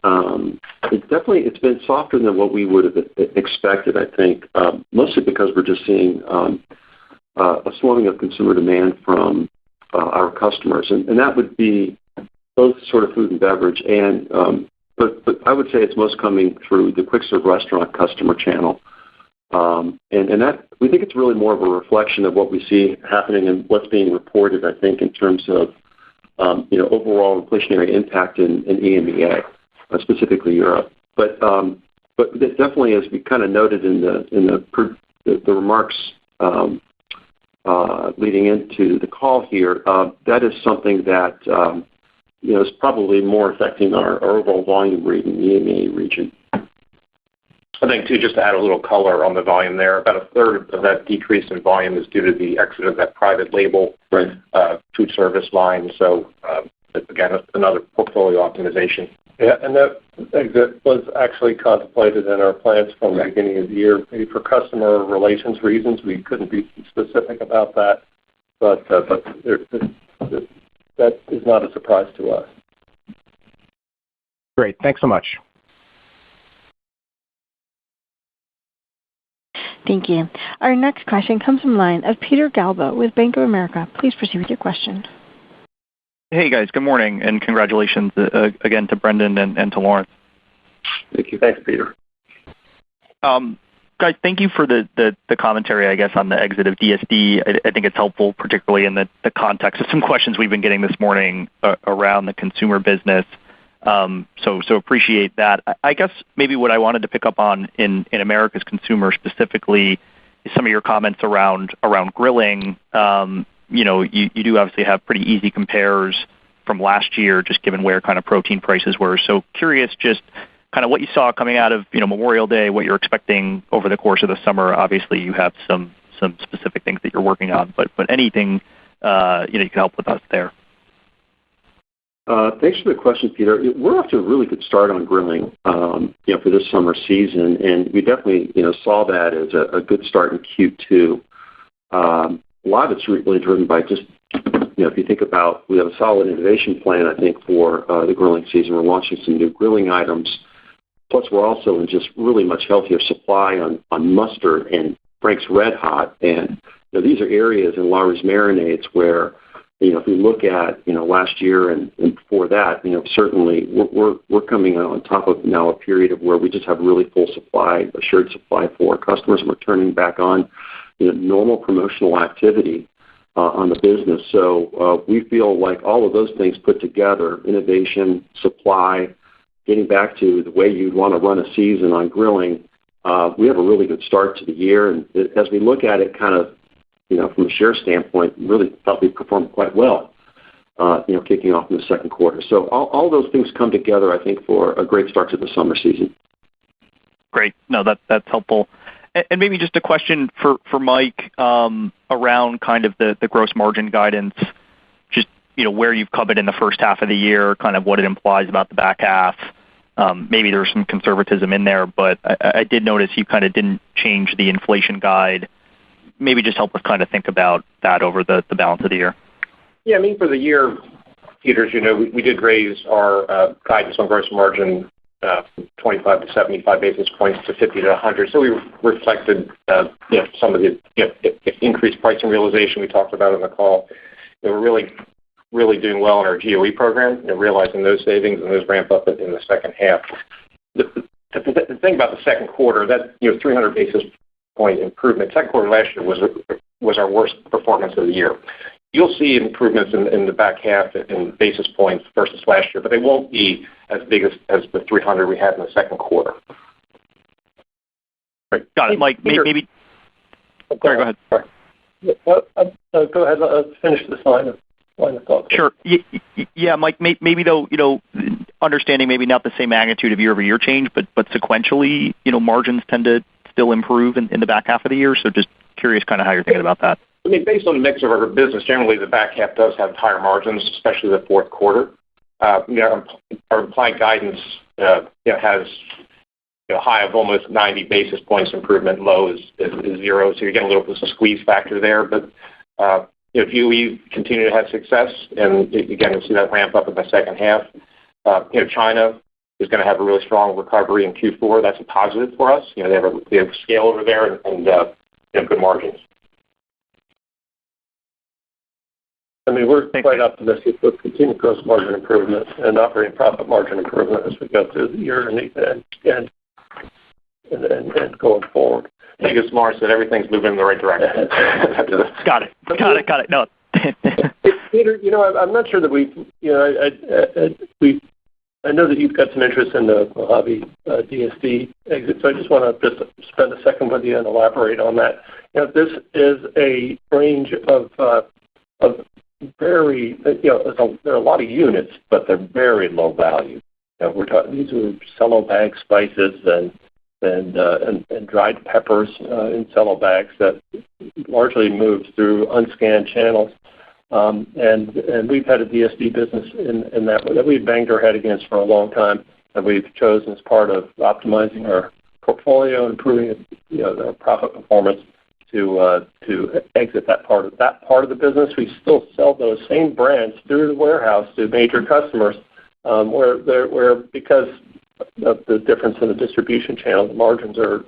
it's been softer than what we would have expected, I think, mostly because we're just seeing a slowing of consumer demand from our customers. And that would be both sort of food and beverage, but I would say it's most coming through the quick serve restaurant customer channel. And that we think it's really more of a reflection of what we see happening and what's being reported, I think, in terms of overall inflationary impact in EMEA, specifically Europe. But definitely, as we kind of noted in the remarks leading into the call here, that is something that is probably more affecting our overall volume rate in the EMEA region. I think, too, just to add a little color on the volume there, about a third of that decrease in volume is due to the exit of that private label food service line. So, again, another portfolio optimization. Yeah, and that exit was actually contemplated in our plans from the beginning of the year. Maybe for customer relations reasons, we couldn't be specific about that, but that is not a surprise to us. Great. Thanks so much. Thank you. Our next question comes from the line of Peter Galbo with Bank of America. Please proceed with your question. Hey, guys. Good morning, and congratulations again to Brendan and to Lawrence. Thank you. Thanks, Peter. Guys, thank you for the commentary, I guess, on the exit of DSD. I think it's helpful, particularly in the context of some questions we've been getting this morning around the consumer business. So appreciate that. I guess maybe what I wanted to pick up on in America's consumer specifically is some of your comments around grilling. You do obviously have pretty easy compares from last year, just given where kind of protein prices were. So curious just kind of what you saw coming out of, Memorial Day, what you're expecting over the course of the summer. Obviously, you have some specific things that you're working on, but anything, you can help with us there. Thanks for the question, Peter. We're off to a really good start on grilling, for this summer season, and we definitely, saw that as a good start in Q2. A lot of it's really driven by just, if you think about, we have a solid innovation plan, I think, for the grilling season. We're launching some new grilling items. Plus, we're also in just really much healthier supply on mustard and Frank's Red Hot. And these are areas in Lawry's marinades where, if we look at, last year and before that, certainly we're coming on top of now a period of where we just have really full supply, assured supply for our customers, and we're turning back on, normal promotional activity on the business. So we feel like all of those things put together, innovation, supply, getting back to the way you'd want to run a season on grilling, we have a really good start to the year. And as we look at it kind of, from a share standpoint, really thought we performed quite well, kicking off in the second quarter. So all those things come together, I think, for a great start to the summer season. Great. No, that's helpful. And maybe just a question for Mike around kind of the gross margin guidance, just, where you've covered in the first half of the year, kind of what it implies about the back half. Maybe there's some conservatism in there, but I did notice you kind of didn't change the inflation guide. Maybe just help us kind of think about that over the balance of the year. Yeah, for the year, Peter, we did raise our guidance on gross margin from 25 to 75 basis points to 50 to 100. So we reflected, some of the increased pricing realization we talked about on the call. We're really doing well in our GOE program, realizing those savings and those ramp up in the second half. The thing about the second quarter, that 300 basis point improvement. Second quarter last year was our worst performance of the year. You'll see improvements in the back half in basis points versus last year, but they won't be as big as the 300 we had in the second quarter. Right. Got it. Mike, maybe. Sorry, go ahead. Sorry. Go ahead. Finish this line of thought. Sure. Yeah, Mike, maybe though, understanding maybe not the same magnitude of year-over-year change, but sequentially, margins tend to still improve in the back half of the year. So just curious kind of how you're thinking about that. I mean, based on the mix of our business, generally the back half does have higher margins, especially the fourth quarter. Our implied guidance has a high of almost 90 basis points improvement, low is 0, so you're getting a little bit of a squeeze factor there. But if you continue to have success, and again, you'll see that ramp up in the second half. China is going to have a really strong recovery in Q4. That's a positive for us. They have scale over there and good margins. I mean, we're quite optimistic with continued gross margin improvement and operating profit margin improvement as we go through the year and going forward. I think as Lawrence said, everything's moving in the right direction. Got it. No. Peter, I'm not sure that I know that you've got some interest in the Mojave DSD exit, so I just want to spend a second with you and elaborate on that. This is a range of very, there are a lot of units, but they're very low value. We're talking, these are cello bag spices and dried peppers in cello bags that largely moves through unscanned channels. And we've had a DSD business in that we've banged our head against for a long time, and we've chosen as part of optimizing our portfolio, improving the profit performance to exit that part of the business. We still sell those same brands through the warehouse to major customers, where because of the difference in the distribution channel, the margins are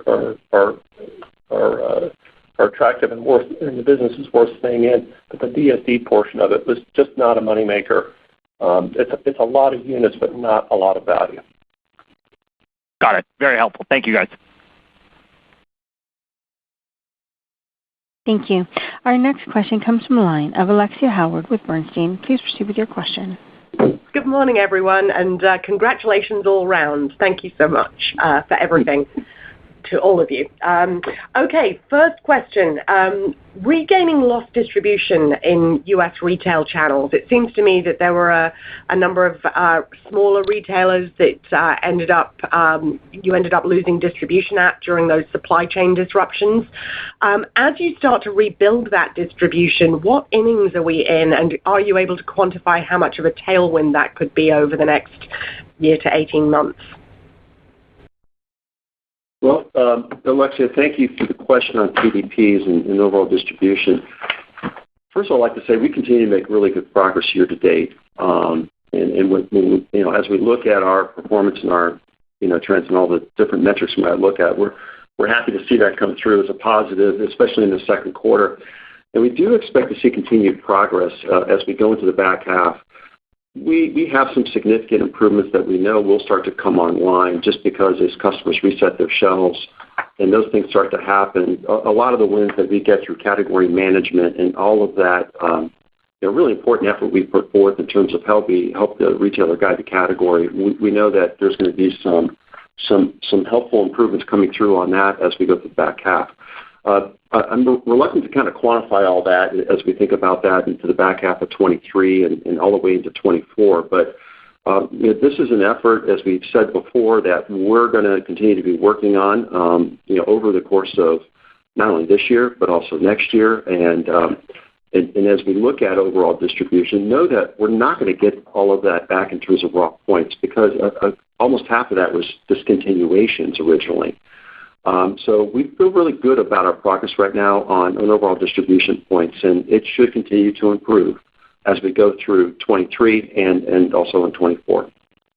attractive and the business is worth staying in. But the DSD portion of it was just not a moneymaker. It's a lot of units, but not a lot of value. Got it. Very helpful. Thank you, guys. Thank you. Our next question comes from the line of Alexia Howard with Bernstein. Please proceed with your question. Good morning, everyone, and congratulations all round. Thank you so much for everything to all of you. Okay, first question. Regaining lost distribution in U.S. retail channels. It seems to me that there were a number of smaller retailers that you ended up losing distribution at during those supply chain disruptions. As you start to rebuild that distribution, what innings are we in, and are you able to quantify how much of a tailwind that could be over the next year to 18 months? Well, Alexia, thank you for the question on TDPs and overall distribution. First of all, I'd like to say we continue to make really good progress year to date. And as we look at our performance and our trends and all the different metrics we might look at, we're happy to see that come through as a positive, especially in the second quarter. And we do expect to see continued progress as we go into the back half. We have some significant improvements that we know will start to come online just because as customers reset their shelves and those things start to happen, a lot of the wins that we get through category management and all of that, really important effort we put forth in terms of help the retailer guide the category. We know that there's going to be some helpful improvements coming through on that as we go through the back half. I'm reluctant to kind of quantify all that as we think about that into the back half of 23 and all the way into 24. But this is an effort, as we've said before, that we're going to continue to be working on, over the course of not only this year but also next year. And as we look at overall distribution, know that we're not going to get all of that back in terms of raw points because almost half of that was discontinuations originally. So we feel really good about our progress right now on overall distribution points, and it should continue to improve as we go through 23 and also in 24.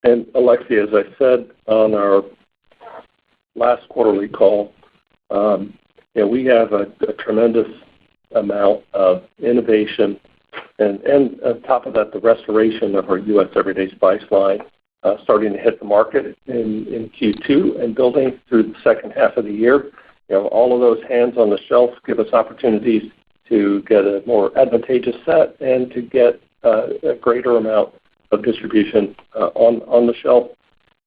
And Alexia, as I said on our last quarterly call, we have a tremendous amount of innovation, and on top of that, the restoration of our U.S. Everyday Spice line starting to hit the market in Q2 and building through the second half of the year. All of those hands on the shelf give us opportunities to get a more advantageous set and to get a greater amount of distribution on the shelf.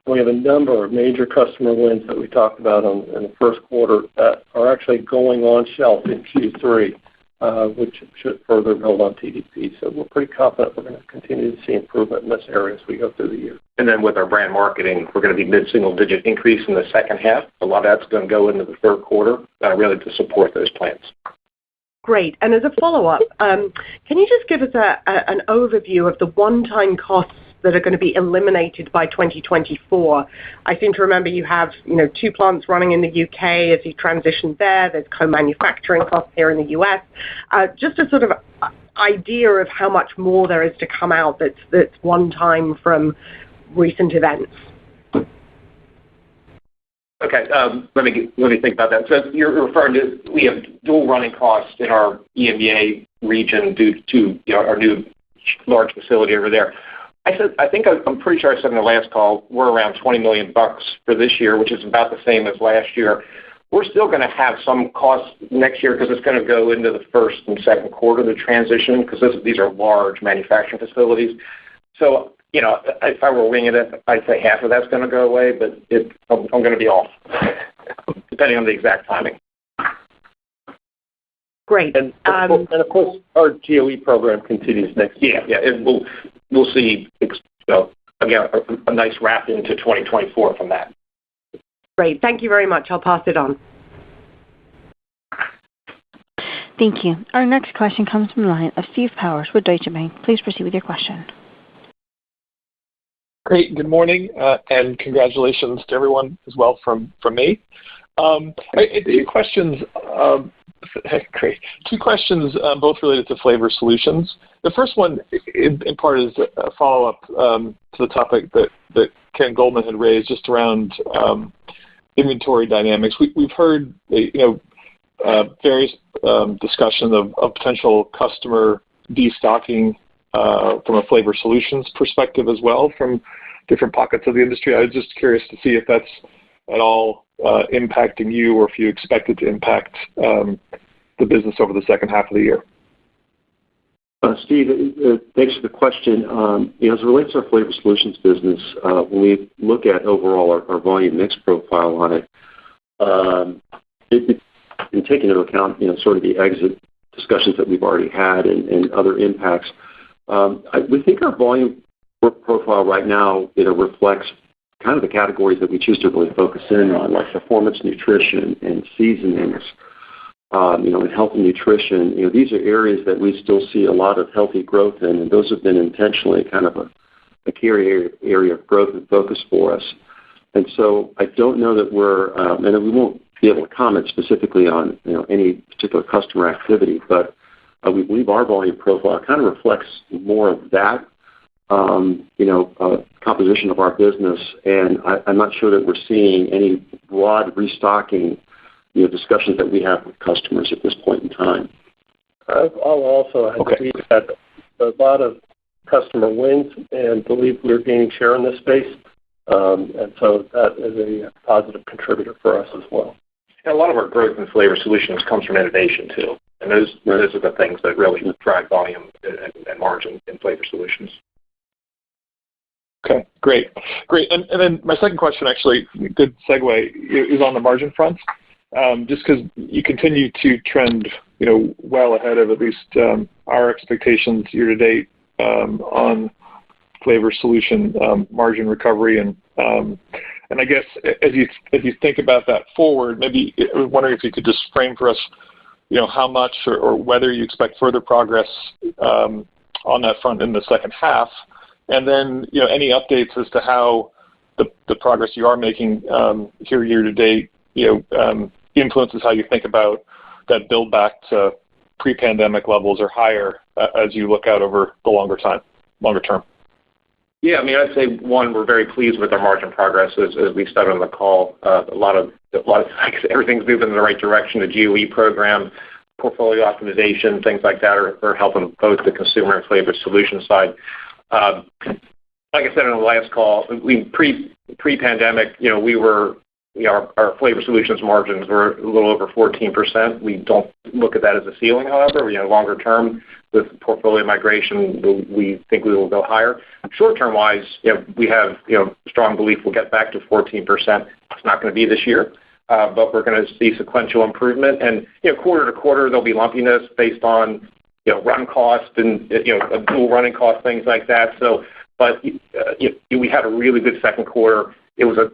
We have a number of major customer wins that we talked about in the first quarter that are actually going on shelf in Q3, which should further build on TDP. So we're pretty confident we're going to continue to see improvement in this area as we go through the year. And then with our brand marketing, we're going to be mid-single-digit increase in the second half. A lot of that's going to go into the third quarter, really to support those plans. Great. And as a follow-up, can you just give us an overview of the one-time costs that are going to be eliminated by 2024? I seem to remember you have, 2 plants running in the UK as you transition there. There's co-manufacturing costs here in the US. Just a sort of idea of how much more there is to come out that's one time from recent events. Okay, let me think about that. So you're referring to, we have dual running costs in our EMEA region due to our new large facility over there. I'm pretty sure I said in the last call, we're around $20 million for this year, which is about the same as last year. We're still going to have some costs next year because it's going to go into the first and second quarter of the transition because these are large manufacturing facilities. So, if I were winging it, I'd say half of that's going to go away, but I'm going to be off, depending on the exact timing. Great. And of course, our GOE program continues next year. Yeah. We'll see, again, a nice wrap into 2024 from that. Great. Thank you very much. I'll pass it on. Thank you. Our next question comes from the line of Steve Powers with Deutsche Bank. Please proceed with your question. Great. Good morning, and congratulations to everyone as well from me. Two questions. Great. 2 questions, both related to Flavor Solutions. The first one, in part, is a follow-up to the topic that Ken Goldman had raised, just around inventory dynamics. We've heard, various discussions of potential customer destocking from a Flavor Solutions perspective as well from different pockets of the industry. I was just curious to see if that's at all impacting you or if you expect it to impact the business over the second half of the year. Steve, thanks for the question. As it relates to our Flavor Solutions business, when we look at overall our volume mix profile on it, and taking into account, sort of the exit discussions that we've already had and other impacts, we think our volume profile right now, reflects kind of the categories that we choose to really focus in on, like performance nutrition and seasonings, in health and nutrition. These are areas that we still see a lot of healthy growth in, and those have been intentionally kind of a key area of growth and focus for us. And so I don't know that we're, and we won't be able to comment specifically on, any particular customer activity, but we believe our volume profile kind of reflects more of that, composition of our business, and I'm not sure that we're seeing any broad restocking, discussions that we have with customers at this point in time. I'll also add that we've had a lot of customer wins and believe we're gaining share in this space, and so that is a positive contributor for us as well. And a lot of our growth in Flavor Solutions comes from innovation too, and those are the things that really drive volume and margin in Flavor Solutions. Okay, great. And then my second question, actually, good segue, is on the margin front. Just because you continue to trend, well ahead of at least our expectations year to date on Flavor Solution margin recovery, and I guess as you think about that forward, maybe I was wondering if you could just frame for us, how much or whether you expect further progress on that front in the second half. And then, any updates as to how the progress you are making here year to date, influences how you think about that build back to pre-pandemic levels or higher as you look out over the longer term. Yeah, I'd say one, we're very pleased with our margin progress as we started on the call. A lot of everything's moving in the right direction. The GOE program, portfolio optimization, things like that are helping both the consumer and Flavor Solutions side. Like I said on the last call, pre-pandemic, we were, our Flavor Solutions margins were a little over 14%. We don't look at that as a ceiling, however. Longer term, with portfolio migration, we think we will go higher. Short-term wise, we have, strong belief we'll get back to 14%. It's not going to be this year, but we're going to see sequential improvement. And, quarter to quarter, there'll be lumpiness based on, run cost and, dual running cost, things like that. So, but we had a really good second quarter. It was a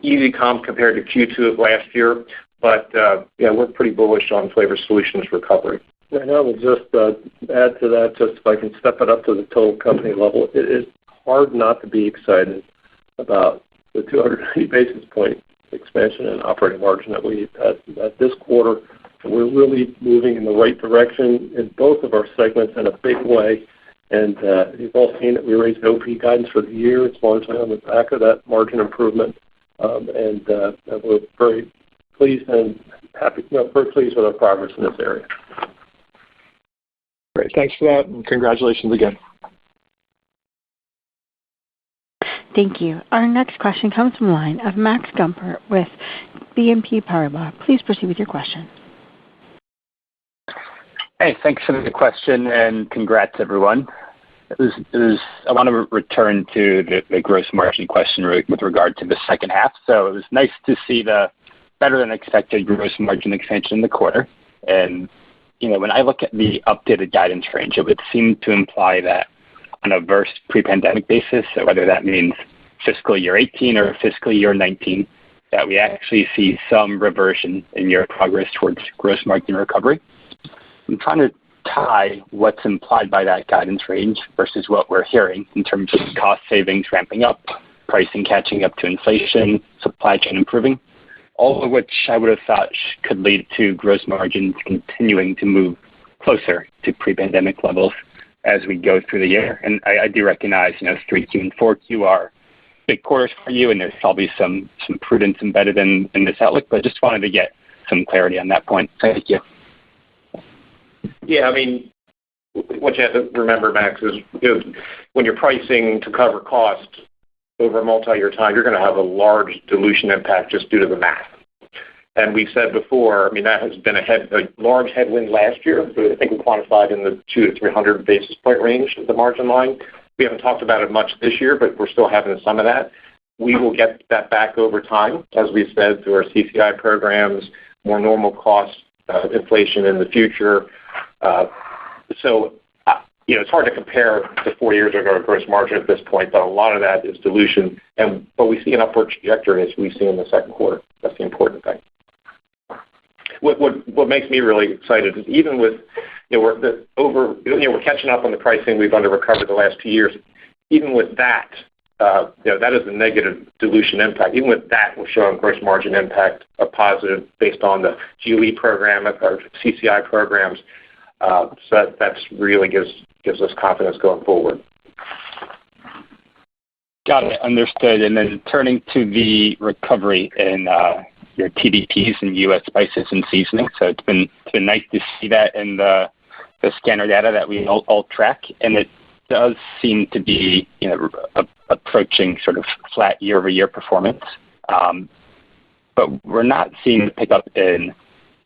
easy comp compared to Q2 of last year. but we're pretty bullish on Flavor Solutions recovery. And I will just add to that, just if I can step it up to the total company level, it is hard not to be excited about the 280 basis point expansion in operating margin that we had this quarter. We're really moving in the right direction in both of our segments in a big way. And you've all seen that we raised OP guidance for the year. It's largely on the back of that margin improvement. And we're very pleased and happy, very pleased with our progress in this area. Great. Thanks for that, and congratulations again. Thank you. Our next question comes from the line of Max Gumpert with BNP Paribas. Please proceed with your question. Hey, thanks for the question, and congrats, everyone. I want to return to the gross margin question with regard to the second half. So it was nice to see the better-than-expected gross margin expansion in the quarter. And, when I look at the updated guidance range, it would seem to imply that on a versus pre-pandemic basis, so whether that means fiscal year 18 or fiscal year 19, that we actually see some reversion in your progress towards gross margin recovery. I'm trying to tie what's implied by that guidance range versus what we're hearing in terms of cost savings ramping up, pricing catching up to inflation, supply chain improving, all of which I would have thought could lead to gross margins continuing to move closer to pre-pandemic levels as we go through the year. And I do recognize, 3Q and 4Q are big quarters for you, and there's probably some prudence embedded in this outlook, but just wanted to get some clarity on that point. Thank you. Yeah, what you have to remember, Max, is when you're pricing to cover cost over a multi-year time, you're going to have a large dilution impact just due to the math. And we said before, that has been a large headwind last year. So I think we quantified in the 200 to 300 basis point range of the margin line. We haven't talked about it much this year, but we're still having some of that. We will get that back over time, as we said, through our CCI programs, more normal cost inflation in the future. It's hard to compare to 4 years ago gross margin at this point, but a lot of that is dilution. But we see an upward trajectory as we see in the second quarter. That's the important thing. What makes me really excited is even with we're catching up on the pricing we've under recovered the last 2 years. Even with that, that is a negative dilution impact. Even with that, we're showing gross margin impact a positive based on the GOE program or CCI programs. So that's really gives us confidence going forward. Got it. Understood. And then turning to the recovery in your TDPs and U.S. spices and seasoning. So it's been nice to see that in the scanner data that we all track, and it does seem to be approaching sort of flat year-over-year performance. But we're not seeing the pickup in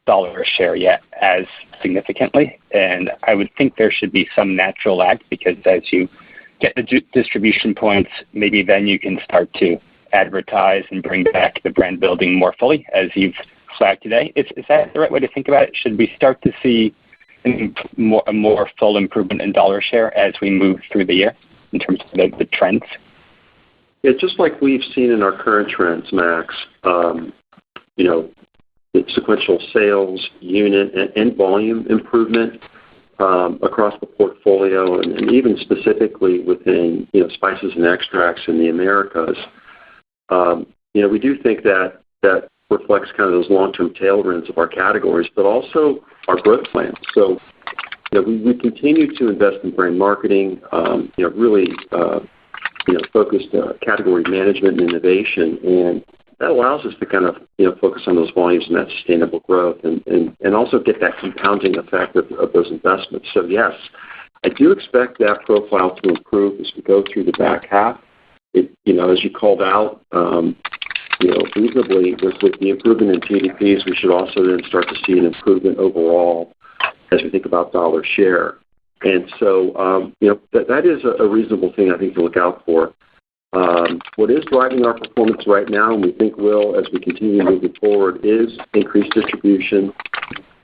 dollar share yet as significantly, and I would think there should be some natural lag because as you get the distribution points, maybe then you can start to advertise and bring back the brand building more fully, as you've flagged today. Is that the right way to think about it? Should we start to see a more full improvement in dollar share as we move through the year in terms of the trends? Yeah, just like we've seen in our current trends, Max, the sequential sales, unit, and volume improvement across the portfolio, and even specifically within spices and extracts in the Americas. We do think that reflects kind of those long-term tailwinds of our categories, but also our growth plans. So we continue to invest in brand marketing, really focused category management and innovation, and that allows us to kind of focus on those volumes and that sustainable growth, and also get that compounding effect of those investments. So yes, I do expect that profile to improve as we go through the back half. As you called out, reasonably with the improvement in TDPs, we should also then start to see an improvement overall as we think about dollar share. And so, that is a reasonable thing, I think, to look out for. What is driving our performance right now, and we think will as we continue moving forward, is increased distribution,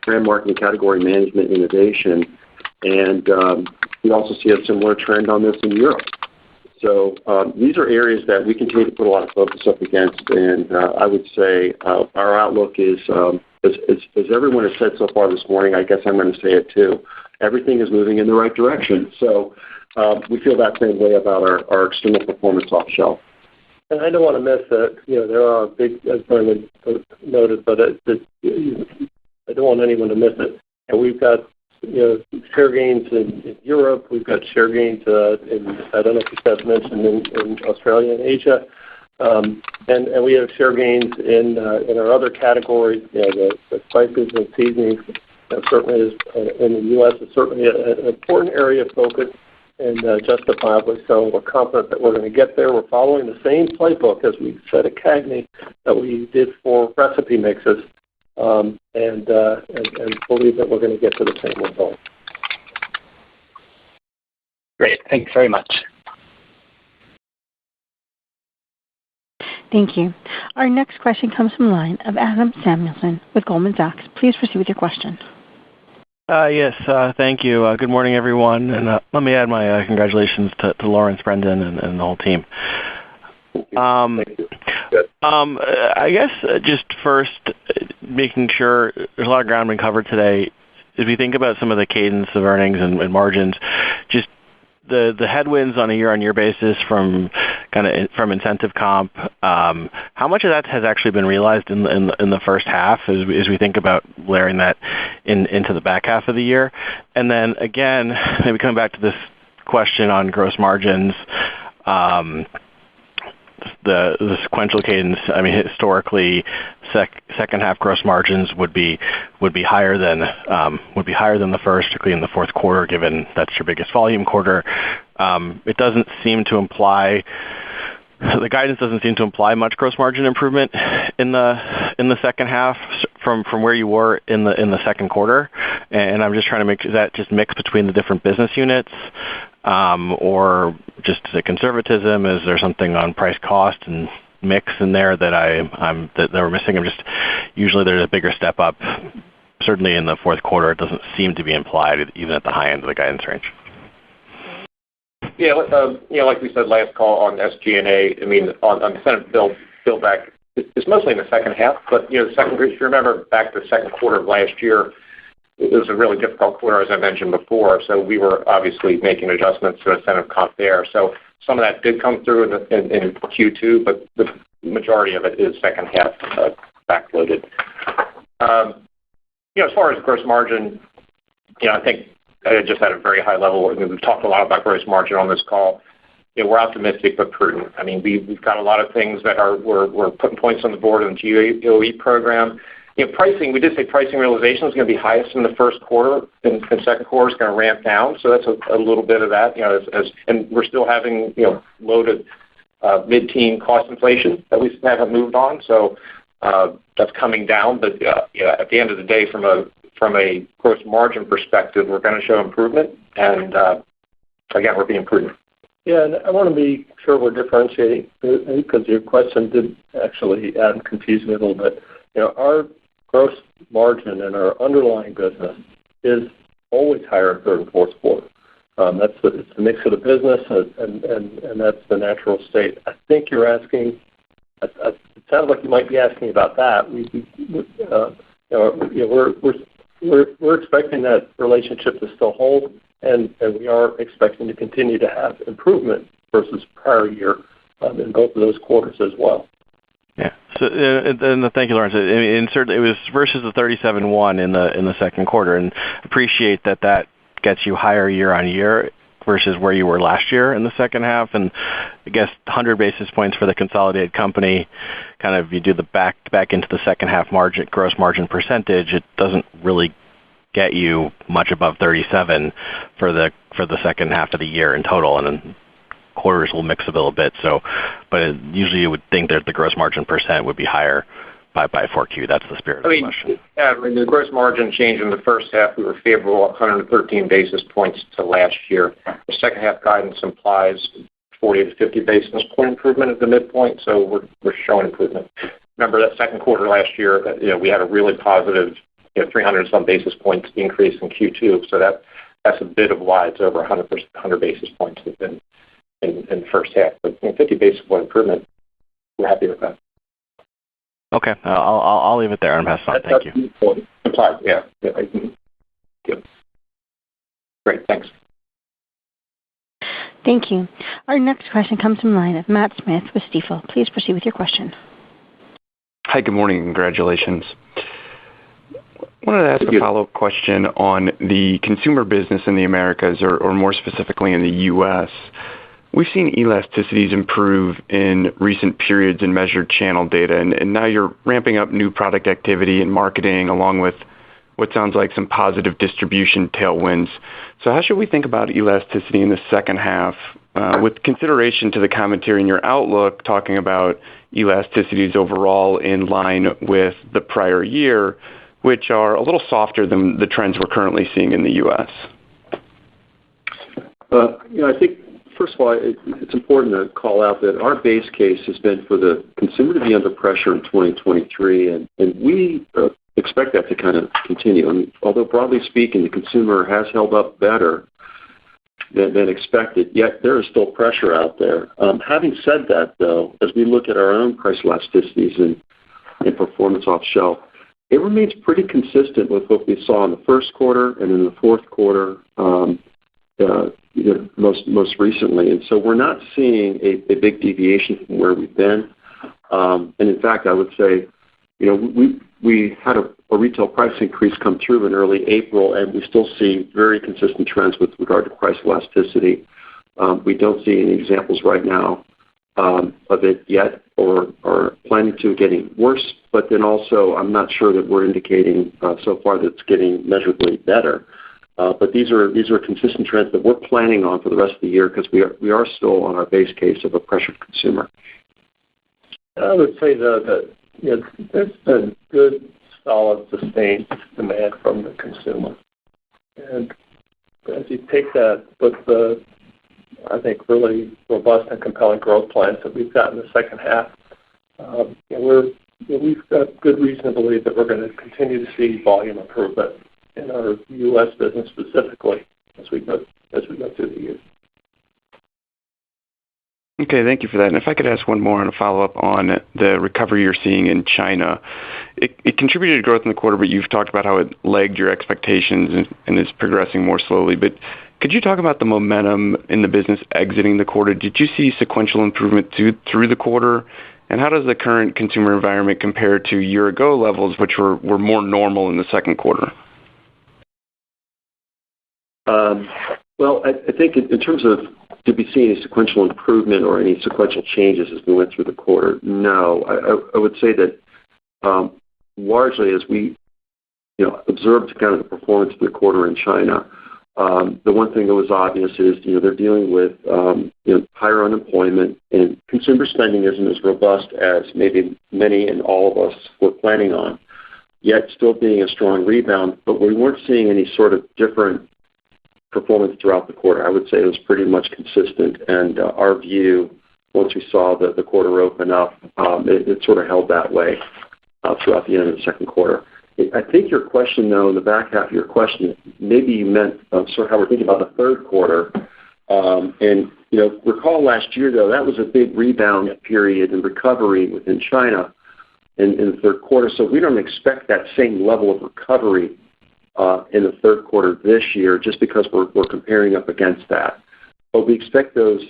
brand marketing, category management, innovation, and we also see a similar trend on this in Europe. So these are areas that we continue to put a lot of focus up against, and I would say our outlook is, as everyone has said so far this morning, I guess I'm going to say it too, everything is moving in the right direction. So we feel that same way about our external performance off shelf. And I don't want to miss that, there are big, as Brendan noted, but I don't want anyone to miss it. And we've got, share gains in Europe. We've got share gains I don't know if you guys mentioned, in Australia and Asia. And we have share gains in our other categories, the spices and seasonings. Certainly is, in the U.S. is certainly an important area of focus, and justifiably so. We're confident that we're going to get there. We're following the same playbook as we said at CAGNY that we did for recipe mixes, and believe that we're going to get to the same result. Great. Thanks very much. Thank you. Our next question comes from the line of Adam Samuelson with Goldman Sachs. Please proceed with your question. Yes, thank you. Good morning, everyone. And let me add my congratulations to Lawrence, Brendan, and the whole team. Thank you. I guess just first, making sure there's a lot of ground being covered today. If you think about some of the cadence of earnings and margins, just the headwinds on a year-on-year basis from incentive comp, how much of that has actually been realized in the first half as we think about layering that into the back half of the year? And then again, maybe coming back to this question on gross margins, the sequential cadence. I mean, historically, second half gross margins would be higher than the first, particularly in the fourth quarter, given that's your biggest volume quarter. It doesn't seem to imply. The guidance doesn't seem to imply much gross margin improvement in the second half from where you were in the second quarter, and I'm just trying to make sure that just mix between the different business units, or just the conservatism. Is there something on price cost and mix in there that we're missing? Usually there's a bigger step up. Certainly in the fourth quarter, it doesn't seem to be implied even at the high end of the guidance range. Yeah, like we said last call on SG&A, I mean, on incentive build back, it's mostly in the second half. But if you remember back to the second quarter of last year, it was a really difficult quarter, as I mentioned before. So we were obviously making adjustments to incentive comp there. So some of that did come through in Q2, but the majority of it is second half backloaded. As far as gross margin, I think just at a very high level, we've talked a lot about gross margin on this call. We're optimistic but prudent. I mean, we've got a lot of things that we're putting points on the board in the GOE program. Pricing, we did say pricing realization is going to be highest in the first quarter, and second quarter is going to ramp down. So that's a little bit of that. And we're still having loaded mid-teen cost inflation that we haven't moved on. So that's coming down. But at the end of the day, from a gross margin perspective, we're going to show improvement. And again, we're being prudent. Yeah, and I want to be sure we're differentiating, because your question did actually confuse me a little bit. Our gross margin and our underlying business is always higher in third and fourth quarter. It's the mix of the business, and that's the natural state. I think you're asking. It sounds like you might be asking about that. We're expecting that relationship to still hold, and we are expecting to continue to have improvement versus prior year in both of those quarters as well. Yeah. So, thank you, Lawrence. I mean, certainly it was versus the 37.1 in the second quarter, and appreciate that gets you higher year on year versus where you were last year in the second half. And I guess 100 basis points for the consolidated company. Kind of, you do the back into the second half gross margin percentage. It doesn't really get you much above 37 for the second half of the year in total, and then quarters will mix a little bit. So, but usually you would think that the gross margin percent would be higher by 4Q. That's the spirit of the question. Yeah, I mean, the gross margin change in the first half, we were favorable 113 basis points to last year. The second half guidance implies 40 to 50 basis point improvement at the midpoint, so we're showing improvement. Remember that second quarter last year, we had a really positive 300 some basis points increase in Q2, so that's a bit of why it's over 100 basis points. in the first half. But 50 basis point improvement, we're happy with that. Okay, I'll leave it there and pass on. Thank you. Implied, yeah. Good. Great, thanks. Thank you. Our next question comes from the line of Matt Smith with Stifel. Please proceed with your question. Hi, good morning. Congratulations. I wanted to ask a follow-up question on the consumer business in the Americas, or more specifically in the U.S. We've seen elasticities improve in recent periods in measured channel data, and now you're ramping up new product activity and marketing along with what sounds like some positive distribution tailwinds. So how should we think about elasticity in the second half with consideration to the commentary in your outlook talking about elasticities overall in line with the prior year, which are a little softer than the trends we're currently seeing in the U.S.? I think, first of all, it's important to call out that our base case has been for the consumer to be under pressure in 2023, and we expect that to kind of continue. I mean, although broadly speaking, the consumer has held up better than expected, yet there is still pressure out there. Having said that, though, as we look at our own price elasticities and performance off shelf, it remains pretty consistent with what we saw in the first quarter and in the fourth quarter most recently. And so we're not seeing a big deviation from where we've been. And in fact, I would say, we had a retail price increase come through in early April, and we still see very consistent trends with regard to price elasticity. We don't see any examples right now of it yet or planning to getting worse, but then also I'm not sure that we're indicating so far that it's getting measurably better. But these are consistent trends that we're planning on for the rest of the year because we are still on our base case of a pressured consumer. I would say, though, that there's been good, solid, sustained demand from the consumer. And as you take that with the, I think, really robust and compelling growth plans that we've got in the second half, we've got good reason to believe that we're going to continue to see volume improvement in our U.S. business specifically as we go through the year. Okay, thank you for that. And if I could ask one more and a follow-up on the recovery you're seeing in China. It contributed to growth in the quarter, but you've talked about how it lagged your expectations and is progressing more slowly. But could you talk about the momentum in the business exiting the quarter? Did you see sequential improvement through the quarter? And how does the current consumer environment compare to year-ago levels, which were more normal in the second quarter? Well, I think in terms of did we see any sequential improvement or any sequential changes as we went through the quarter? No. I would say that largely as we observed kind of the performance of the quarter in China, the one thing that was obvious is they're dealing with higher unemployment, and consumer spending isn't as robust as maybe many and all of us were planning on, yet still being a strong rebound. But we weren't seeing any sort of different performance throughout the quarter. I would say it was pretty much consistent, and our view, once we saw the quarter open up, it sort of held that way throughout the end of the second quarter. I think your question, though, in the back half of your question, maybe you meant sort of how we're thinking about the third quarter. And recall last year, though, that was a big rebound period and recovery within China in the third quarter. So we don't expect that same level of recovery in the third quarter this year, just because we're comparing up against that. But we expect those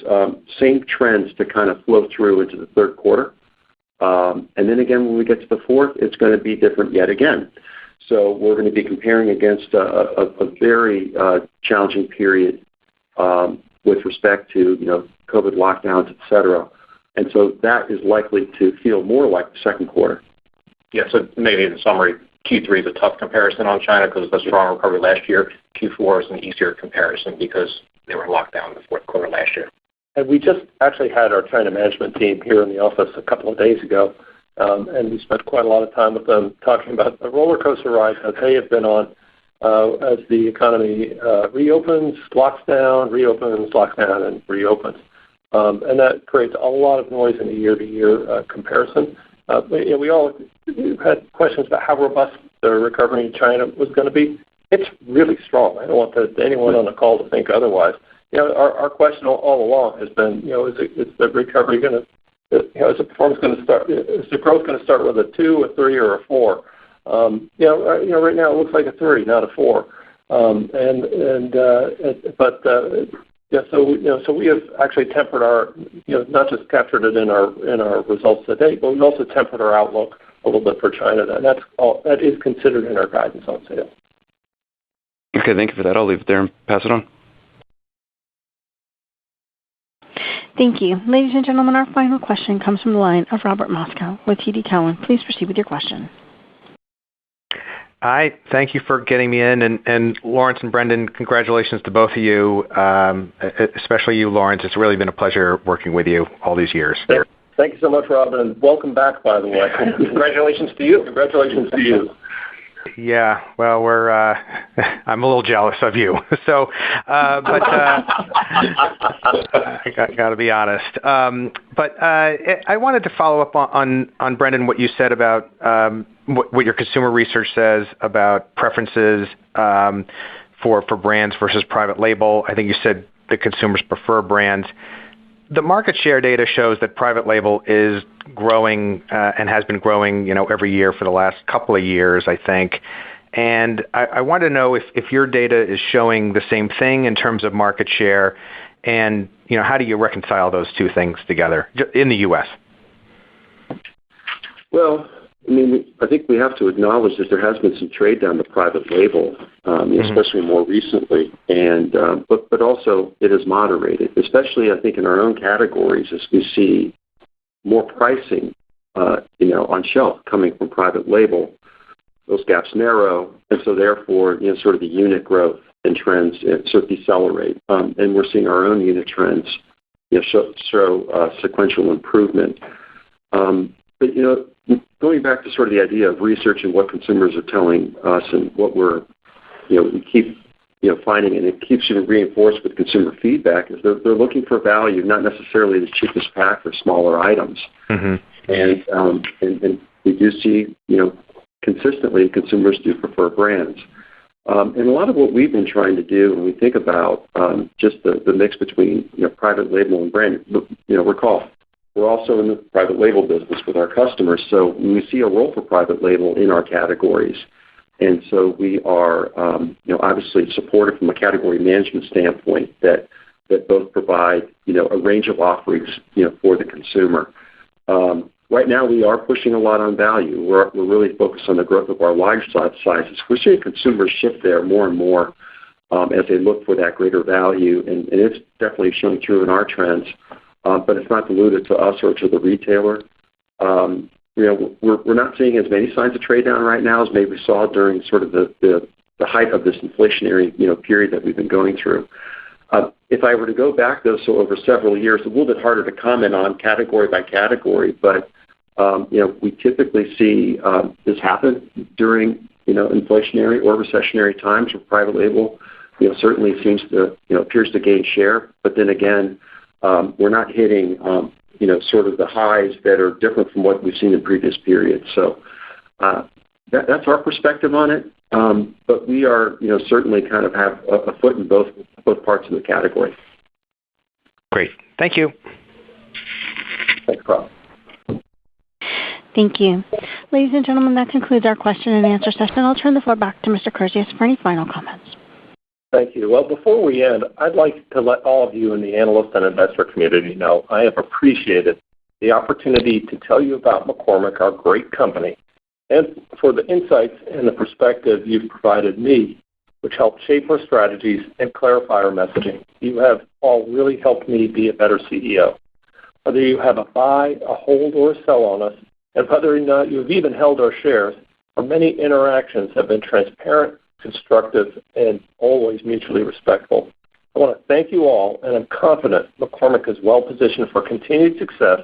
same trends to kind of flow through into the third quarter. And then again, when we get to the fourth, it's going to be different yet again. So we're going to be comparing against a very challenging period with respect to COVID lockdowns, et cetera. And so that is likely to feel more like the second quarter. Yeah, so maybe in summary, Q3 is a tough comparison on China because of the strong recovery last year. Q4 is an easier comparison because they were locked down in the fourth quarter last year. And we just actually had our China management team here in the office a couple of days ago, and we spent quite a lot of time with them talking about the roller coaster ride that they have been on as the economy reopens, locks down, reopens, locks down, and reopens. And that creates a lot of noise in the year-to-year comparison. We all had questions about how robust the recovery in China was going to be. It's really strong. I don't want anyone on the call to think otherwise. our question all along has been, is the recovery going to, is the performance going to start, is the growth going to start with a 2, a 3, or a 4? Right now it looks like a 3, not a 4. So we have actually tempered our, not just captured it in our results today, but we've also tempered our outlook a little bit for China. That is considered in our guidance on sales. Okay, thank you for that. I'll leave it there and pass it on. Thank you. Ladies and gentlemen, our final question comes from the line of Robert Moskow with TD Cowen. Please proceed with your question. Hi, thank you for getting me in, and Lawrence and Brendan, congratulations to both of you, especially you, Lawrence. It's really been a pleasure working with you all these years. Thank you so much, Robin, and welcome back, by the way. Congratulations to you. Congratulations to you. Yeah, well, I'm a little jealous of you, so, but I got to be honest. But I wanted to follow up on Brendan, what you said about what your consumer research says about preferences for brands versus private label. I think you said the consumers prefer brands. The market share data shows that private label is growing and has been growing, every year for the last couple of years, I think. And I want to know if your data is showing the same thing in terms of market share, and how do you reconcile those two things together in the U.S.? Well, I think we have to acknowledge that there has been some trade down to private label, especially more recently, and but also it is moderated, especially I think in our own categories as we see more pricing, on shelf coming from private label. Those gaps narrow, and so therefore, sort of the unit growth and trends sort of decelerate, and we're seeing our own unit trends, show sequential improvement. But going back to sort of the idea of research and what consumers are telling us and what we keep finding, and it keeps getting reinforced with consumer feedback, is they're looking for value, not necessarily the cheapest pack or smaller items. Mm-hmm. And we do see consistently consumers do prefer brands. And a lot of what we've been trying to do when we think about just the mix between private label and brand, recall, we're also in the private label business with our customers, so we see a role for private label in our categories. And so we are, obviously supported from a category management standpoint that both provide, a range of offerings, for the consumer. Right now, we are pushing a lot on value. We're really focused on the growth of our large sizes. We're seeing consumers shift there more and more as they look for that greater value, and it's definitely showing through in our trends. But it's not diluted to us or to the retailer. We're not seeing as many signs of trade down right now as maybe we saw during sort of the height of this inflationary period that we've been going through. If I were to go back though, so over several years, a little bit harder to comment on category by category, but we typically see this happen during inflationary or recessionary times where private label certainly seems to appears to gain share, but then again. We're not hitting, sort of the highs that are different from what we've seen in previous periods. So that's our perspective on it. But we are, certainly kind of have a foot in both parts of the category. Great. Thank you. Thanks, Rob. Thank you. Ladies and gentlemen, that concludes our question and answer session. I'll turn the floor back to Mr. Kurzius for any final comments. Thank you. Well, before we end, I'd like to let all of you in the analyst and investor community know I have appreciated the opportunity to tell you about McCormick, our great company, and for the insights and the perspective you've provided me, which helped shape our strategies and clarify our messaging. You have all really helped me be a better CEO. Whether you have a buy, a hold, or a sell on us, and whether or not you've even held our shares, our many interactions have been transparent, constructive, and always mutually respectful. I want to thank you all, and I'm confident McCormick is well positioned for continued success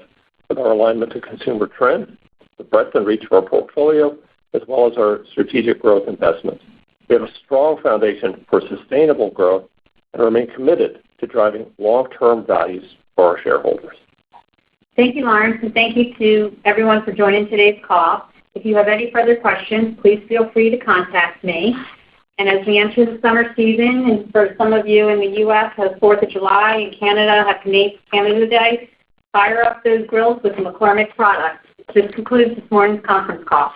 with our alignment to consumer trends, the breadth and reach of our portfolio, as well as our strategic growth investments. We have a strong foundation for sustainable growth and remain committed to driving long-term values for our shareholders. Thank you, Lawrence, and thank you to everyone for joining today's call. If you have any further questions, please feel free to contact me. And as we enter the summer season, and for some of you in the U.S. have 4th of July, and Canada have Canada Day, fire up those grills with McCormick products. This concludes this morning's conference call.